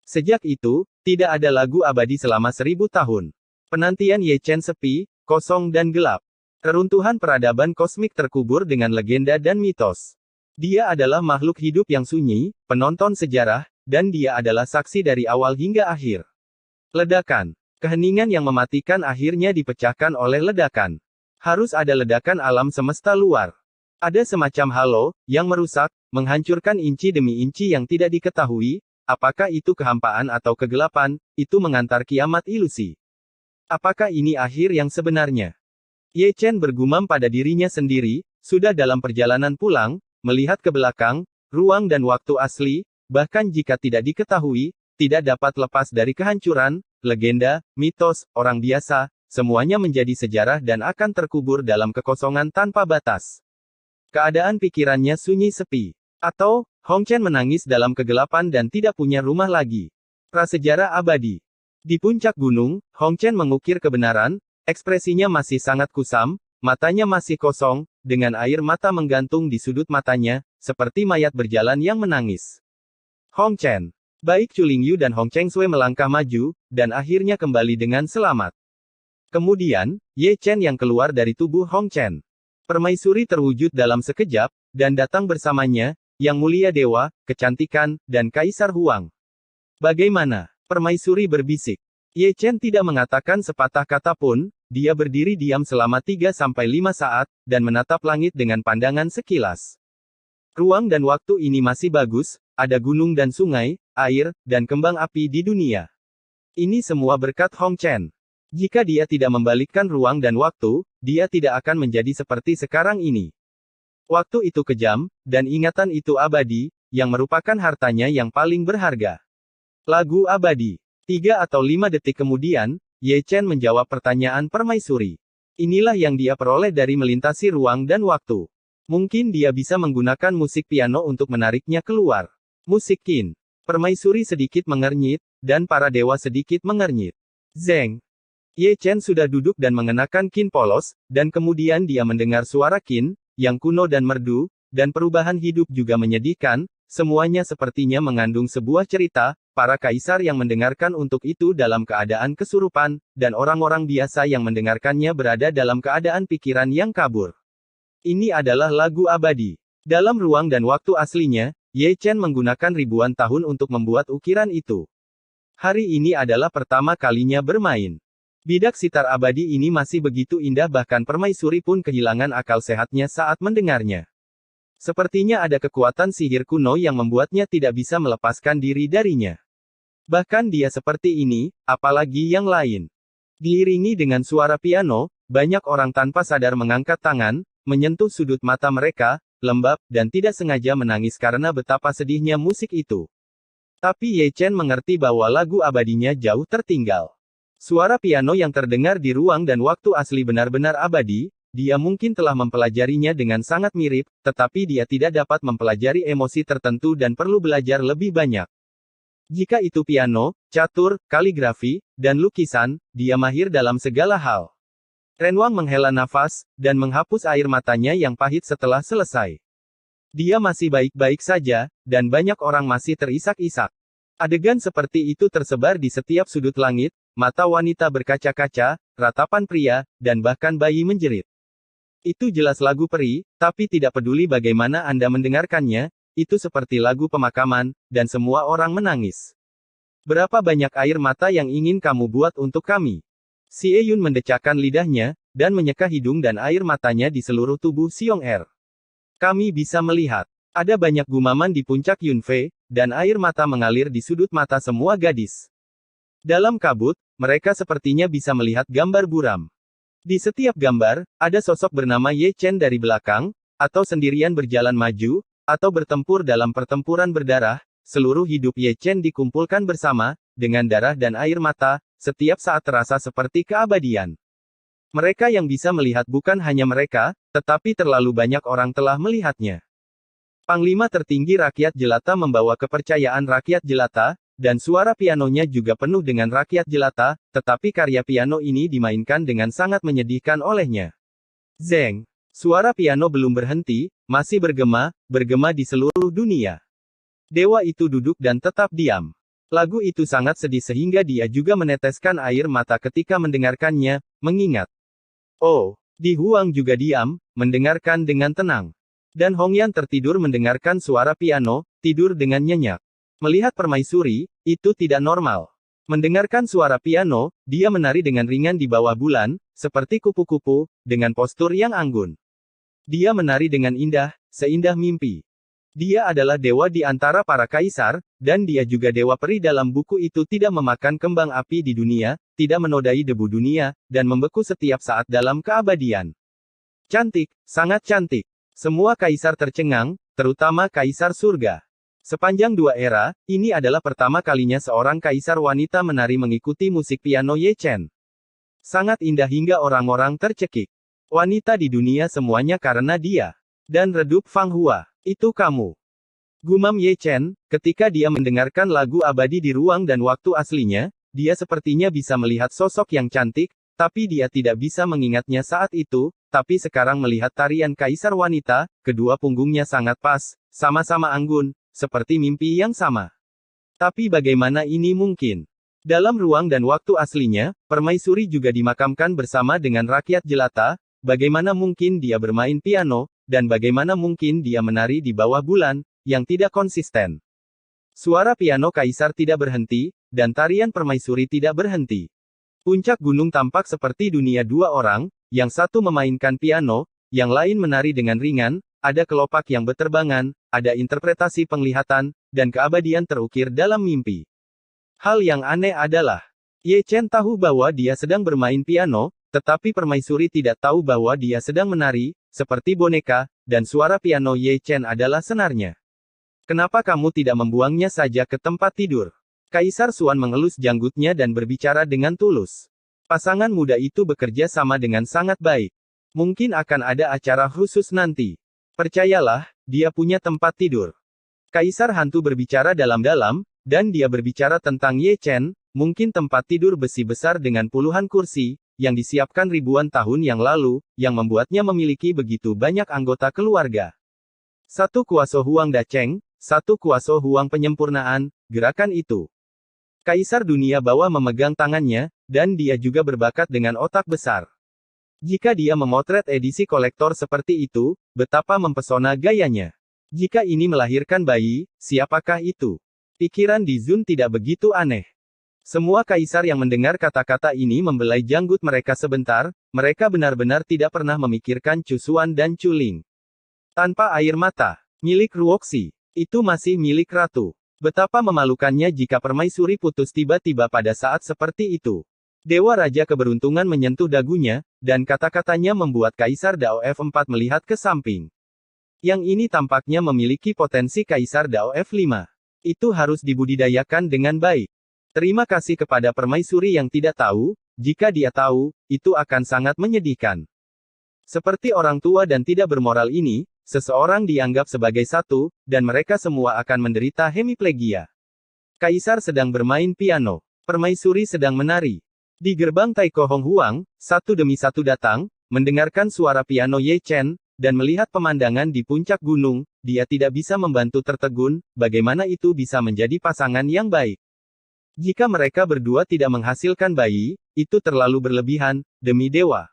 Sejak itu, tidak ada lagu abadi selama 1000 tahun. Penantian Ye Chen sepi, kosong dan gelap. Reruntuhan peradaban kosmik terkubur dengan legenda dan mitos. Dia adalah makhluk hidup yang sunyi, penonton sejarah, dan dia adalah saksi dari awal hingga akhir. Ledakan. Keheningan yang mematikan akhirnya dipecahkan oleh ledakan. Harus ada ledakan alam semesta luar. Ada semacam halo, yang merusak, menghancurkan inci demi inci yang tidak diketahui, apakah itu kehampaan atau kegelapan, itu mengantar kiamat ilusi. Apakah ini akhir yang sebenarnya? Ye Chen bergumam pada dirinya sendiri, sudah dalam perjalanan pulang, melihat ke belakang, ruang dan waktu asli, bahkan jika tidak diketahui, tidak dapat lepas dari kehancuran, legenda, mitos, orang biasa, semuanya menjadi sejarah dan akan terkubur dalam kekosongan tanpa batas. Keadaan pikirannya sunyi sepi. Atau, Hong Chen menangis dalam kegelapan dan tidak punya rumah lagi. Prasejarah abadi. Di puncak gunung, Hong Chen mengukir kebenaran, ekspresinya masih sangat kusam, matanya masih kosong, dengan air mata menggantung di sudut matanya, seperti mayat berjalan yang menangis. Hong Chen. Baik Chu Lingyu dan Hong Cheng Sui melangkah maju, dan akhirnya kembali dengan selamat. Kemudian, Ye Chen yang keluar dari tubuh Hong Chen. Permaisuri terwujud dalam sekejap, dan datang bersamanya, Yang Mulia Dewa, Kecantikan, dan Kaisar Huang. Bagaimana? Permaisuri berbisik. Ye Chen tidak mengatakan sepatah kata pun, dia berdiri diam selama 3-5 saat, dan menatap langit dengan pandangan sekilas. Ruang dan waktu ini masih bagus, ada gunung dan sungai, air, dan kembang api di dunia. Ini semua berkat Hong Chen. Jika dia tidak membalikkan ruang dan waktu, dia tidak akan menjadi seperti sekarang ini. Waktu itu kejam, dan ingatan itu abadi, yang merupakan hartanya yang paling berharga. Lagu abadi. 3 atau 5 detik kemudian, Ye Chen menjawab pertanyaan permaisuri. Inilah yang dia peroleh dari melintasi ruang dan waktu. Mungkin dia bisa menggunakan musik piano untuk menariknya keluar. Musik Qin. Permaisuri sedikit mengernyit, dan para dewa sedikit mengernyit. Zeng. Ye Chen sudah duduk dan mengenakan Qin polos, dan kemudian dia mendengar suara Qin, yang kuno dan merdu, dan perubahan hidup juga menyedihkan, semuanya sepertinya mengandung sebuah cerita, para kaisar yang mendengarkan untuk itu dalam keadaan kesurupan, dan orang-orang biasa yang mendengarkannya berada dalam keadaan pikiran yang kabur. Ini adalah lagu abadi. Dalam ruang dan waktu aslinya, Ye Chen menggunakan ribuan tahun untuk membuat ukiran itu. Hari ini adalah pertama kalinya bermain. Bidak sitar abadi ini masih begitu indah bahkan permaisuri pun kehilangan akal sehatnya saat mendengarnya. Sepertinya ada kekuatan sihir kuno yang membuatnya tidak bisa melepaskan diri darinya. Bahkan dia seperti ini, apalagi yang lain. Diiringi dengan suara piano, banyak orang tanpa sadar mengangkat tangan, menyentuh sudut mata mereka, lembab, dan tidak sengaja menangis karena betapa sedihnya musik itu. Tapi Ye Chen mengerti bahwa lagu abadinya jauh tertinggal. Suara piano yang terdengar di ruang dan waktu asli benar-benar abadi, dia mungkin telah mempelajarinya dengan sangat mirip, tetapi dia tidak dapat mempelajari emosi tertentu dan perlu belajar lebih banyak. Jika itu piano, catur, kaligrafi, dan lukisan, dia mahir dalam segala hal. Renwang menghela nafas, dan menghapus air matanya yang pahit setelah selesai. Dia masih baik-baik saja, dan banyak orang masih terisak-isak. Adegan seperti itu tersebar di setiap sudut langit, mata wanita berkaca-kaca, ratapan pria, dan bahkan bayi menjerit. Itu jelas lagu peri, tapi tidak peduli bagaimana Anda mendengarkannya, itu seperti lagu pemakaman, dan semua orang menangis. Berapa banyak air mata yang ingin kamu buat untuk kami? Xie Yun mendecakkan lidahnya, dan menyeka hidung dan air matanya di seluruh tubuh Xiong Er. Kami bisa melihat. Ada banyak gumaman di puncak Yunfei, dan air mata mengalir di sudut mata semua gadis. Dalam kabut, mereka sepertinya bisa melihat gambar buram. Di setiap gambar, ada sosok bernama Ye Chen dari belakang, atau sendirian berjalan maju, atau bertempur dalam pertempuran berdarah. Seluruh hidup Ye Chen dikumpulkan bersama, dengan darah dan air mata, setiap saat terasa seperti keabadian. Mereka yang bisa melihat bukan hanya mereka, tetapi terlalu banyak orang telah melihatnya. Panglima tertinggi rakyat jelata membawa kepercayaan rakyat jelata, dan suara pianonya juga penuh dengan rakyat jelata, tetapi karya piano ini dimainkan dengan sangat menyedihkan olehnya. Zeng. Suara piano belum berhenti, masih bergema di seluruh dunia. Dewa itu duduk dan tetap diam. Lagu itu sangat sedih sehingga dia juga meneteskan air mata ketika mendengarkannya, mengingat. Oh, Di Huang juga diam, mendengarkan dengan tenang. Dan Hongyan tertidur mendengarkan suara piano, tidur dengan nyenyak. Melihat permaisuri, itu tidak normal. Mendengarkan suara piano, dia menari dengan ringan di bawah bulan, seperti kupu-kupu, dengan postur yang anggun. Dia menari dengan indah, seindah mimpi. Dia adalah dewa di antara para kaisar, dan dia juga dewa peri dalam buku itu tidak memakan kembang api di dunia, tidak menodai debu dunia, dan membeku setiap saat dalam keabadian. Cantik, sangat cantik. Semua kaisar tercengang, terutama kaisar surga. Sepanjang dua era, ini adalah pertama kalinya seorang kaisar wanita menari mengikuti musik piano Ye Chen. Sangat indah hingga orang-orang tercekik. Wanita di dunia semuanya karena dia. Dan redup Fang Hua, itu kamu. Gumam Ye Chen, ketika dia mendengarkan lagu abadi di ruang dan waktu aslinya, dia sepertinya bisa melihat sosok yang cantik, tapi dia tidak bisa mengingatnya saat itu, tapi sekarang melihat tarian kaisar wanita, kedua punggungnya sangat pas, sama-sama anggun, seperti mimpi yang sama. Tapi bagaimana ini mungkin? Dalam ruang dan waktu aslinya, permaisuri juga dimakamkan bersama dengan rakyat jelata, bagaimana mungkin dia bermain piano, dan bagaimana mungkin dia menari di bawah bulan, yang tidak konsisten. Suara piano kaisar tidak berhenti, dan tarian permaisuri tidak berhenti. Puncak gunung tampak seperti dunia dua orang, yang satu memainkan piano, yang lain menari dengan ringan, ada kelopak yang berterbangan, ada interpretasi penglihatan, dan keabadian terukir dalam mimpi. Hal yang aneh adalah, Ye Chen tahu bahwa dia sedang bermain piano, tetapi permaisuri tidak tahu bahwa dia sedang menari, seperti boneka, dan suara piano Ye Chen adalah senarnya. Kenapa kamu tidak membuangnya saja ke tempat tidur? Kaisar Xuan mengelus janggutnya dan berbicara dengan tulus. Pasangan muda itu bekerja sama dengan sangat baik. Mungkin akan ada acara khusus nanti. Percayalah, dia punya tempat tidur. Kaisar hantu berbicara dalam-dalam, dan dia berbicara tentang Ye Chen, mungkin tempat tidur besi besar dengan puluhan kursi, yang disiapkan ribuan tahun yang lalu, yang membuatnya memiliki begitu banyak anggota keluarga. Satu kuaso Huang Dacheng, satu kuaso Huang penyempurnaan, gerakan itu. Kaisar dunia bawah memegang tangannya, dan dia juga berbakat dengan otak besar. Jika dia memotret edisi kolektor seperti itu, betapa mempesona gayanya. Jika ini melahirkan bayi, siapakah itu? Pikiran Di Zun tidak begitu aneh. Semua kaisar yang mendengar kata-kata ini membelai janggut mereka sebentar, mereka benar-benar tidak pernah memikirkan Chu Xuan dan Chu Ling. Tanpa air mata, milik Ruoxi, itu masih milik ratu. Betapa memalukannya jika permaisuri putus tiba-tiba pada saat seperti itu. Dewa Raja Keberuntungan menyentuh dagunya, dan kata-katanya membuat Kaisar Dao F4 melihat ke samping. Yang ini tampaknya memiliki potensi Kaisar Dao F5. Itu harus dibudidayakan dengan baik. Terima kasih kepada permaisuri yang tidak tahu, jika dia tahu, itu akan sangat menyedihkan. Seperti orang tua dan tidak bermoral ini, seseorang dianggap sebagai satu, dan mereka semua akan menderita hemiplegia. Kaisar sedang bermain piano. Permaisuri sedang menari. Di gerbang Taiko Hong Huang, satu demi satu datang, mendengarkan suara piano Ye Chen, dan melihat pemandangan di puncak gunung, dia tidak bisa membantu tertegun, bagaimana itu bisa menjadi pasangan yang baik. Jika mereka berdua tidak menghasilkan bayi, itu terlalu berlebihan, demi dewa.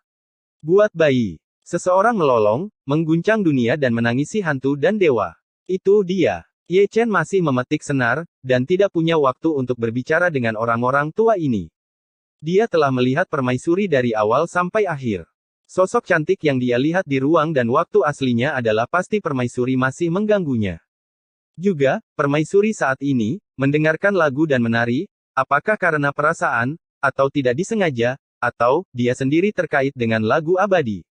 Buat bayi. Seseorang melolong, mengguncang dunia dan menangisi hantu dan dewa. Itu dia. Ye Chen masih memetik senar, dan tidak punya waktu untuk berbicara dengan orang-orang tua ini. Dia telah melihat permaisuri dari awal sampai akhir. Sosok cantik yang dia lihat di ruang dan waktu aslinya adalah pasti permaisuri masih mengganggunya. Juga, permaisuri saat ini, mendengarkan lagu dan menari, apakah karena perasaan, atau tidak disengaja, atau, dia sendiri terkait dengan lagu abadi.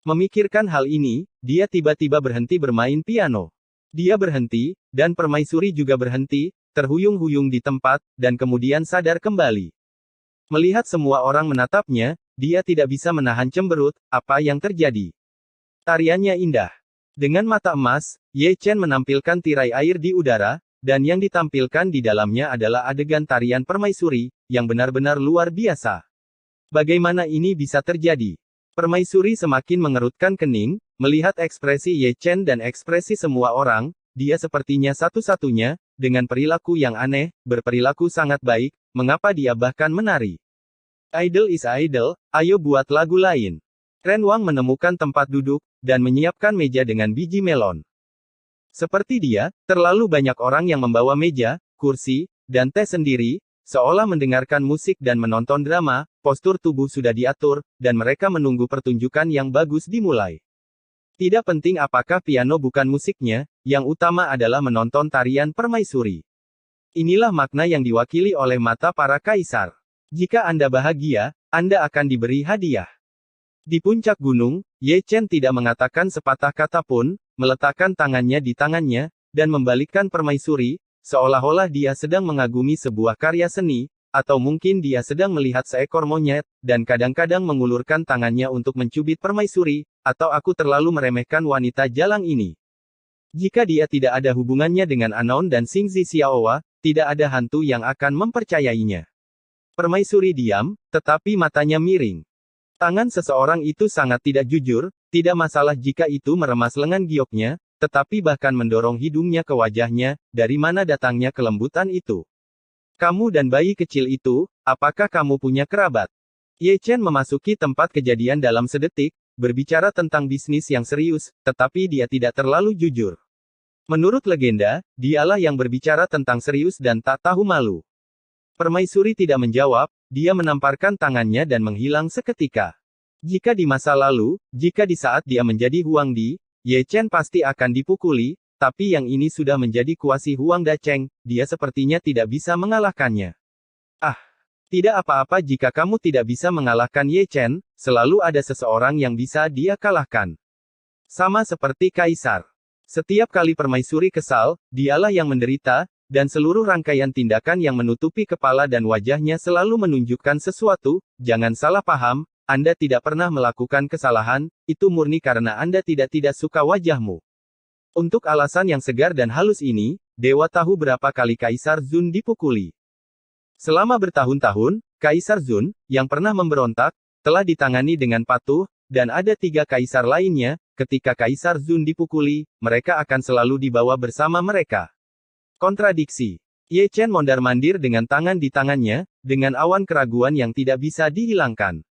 Memikirkan hal ini, dia tiba-tiba berhenti bermain piano. Dia berhenti, dan permaisuri juga berhenti, terhuyung-huyung di tempat, dan kemudian sadar kembali. Melihat semua orang menatapnya, dia tidak bisa menahan cemberut. Apa yang terjadi? Tariannya indah. Dengan mata emas, Ye Chen menampilkan tirai air di udara, dan yang ditampilkan di dalamnya adalah adegan tarian permaisuri, yang benar-benar luar biasa. Bagaimana ini bisa terjadi? Permaisuri semakin mengerutkan kening, melihat ekspresi Ye Chen dan ekspresi semua orang. Dia sepertinya satu-satunya, dengan perilaku yang aneh, berperilaku sangat baik, mengapa dia bahkan menari? Idol is idol, ayo buat lagu lain. Ren Wang menemukan tempat duduk, dan menyiapkan meja dengan biji melon. Seperti dia, terlalu banyak orang yang membawa meja, kursi, dan teh sendiri, seolah mendengarkan musik dan menonton drama, postur tubuh sudah diatur, dan mereka menunggu pertunjukan yang bagus dimulai. Tidak penting apakah piano bukan musiknya, yang utama adalah menonton tarian permaisuri. Inilah makna yang diwakili oleh mata para kaisar. Jika Anda bahagia, Anda akan diberi hadiah. Di puncak gunung, Ye Chen tidak mengatakan sepatah kata pun, meletakkan tangannya di tangannya, dan membalikkan permaisuri, seolah-olah dia sedang mengagumi sebuah karya seni, atau mungkin dia sedang melihat seekor monyet, dan kadang-kadang mengulurkan tangannya untuk mencubit permaisuri, atau aku terlalu meremehkan wanita jalang ini. Jika dia tidak ada hubungannya dengan Anon dan Xingzi Xiaowa, tidak ada hantu yang akan mempercayainya. Permaisuri diam, tetapi matanya miring. Tangan seseorang itu sangat tidak jujur, tidak masalah jika itu meremas lengan gioknya, tetapi bahkan mendorong hidungnya ke wajahnya, dari mana datangnya kelembutan itu? Kamu dan bayi kecil itu, apakah kamu punya kerabat? Ye Chen memasuki tempat kejadian dalam sedetik, berbicara tentang bisnis yang serius, tetapi dia tidak terlalu jujur. Menurut legenda, dialah yang berbicara tentang serius dan tak tahu malu. Permaisuri tidak menjawab, dia menamparkan tangannya dan menghilang seketika. Jika di masa lalu, jika di saat dia menjadi Huangdi, Ye Chen pasti akan dipukuli, tapi yang ini sudah menjadi kuasi Huang Dacheng, dia sepertinya tidak bisa mengalahkannya. Ah, tidak apa-apa jika kamu tidak bisa mengalahkan Ye Chen, selalu ada seseorang yang bisa dia kalahkan. Sama seperti Kaisar. Setiap kali permaisuri kesal, dialah yang menderita, dan seluruh rangkaian tindakan yang menutupi kepala dan wajahnya selalu menunjukkan sesuatu. Jangan salah paham, Anda tidak pernah melakukan kesalahan, itu murni karena Anda tidak suka wajahmu. Untuk alasan yang segar dan halus ini, Dewa tahu berapa kali Kaisar Zun dipukuli. Selama bertahun-tahun, Kaisar Zun, yang pernah memberontak, telah ditangani dengan patuh, dan ada 3 kaisar lainnya. Ketika Kaisar Zun dipukuli, mereka akan selalu dibawa bersama mereka. Kontradiksi. Ye Chen mondar-mandir dengan tangan di tangannya, dengan awan keraguan yang tidak bisa dihilangkan.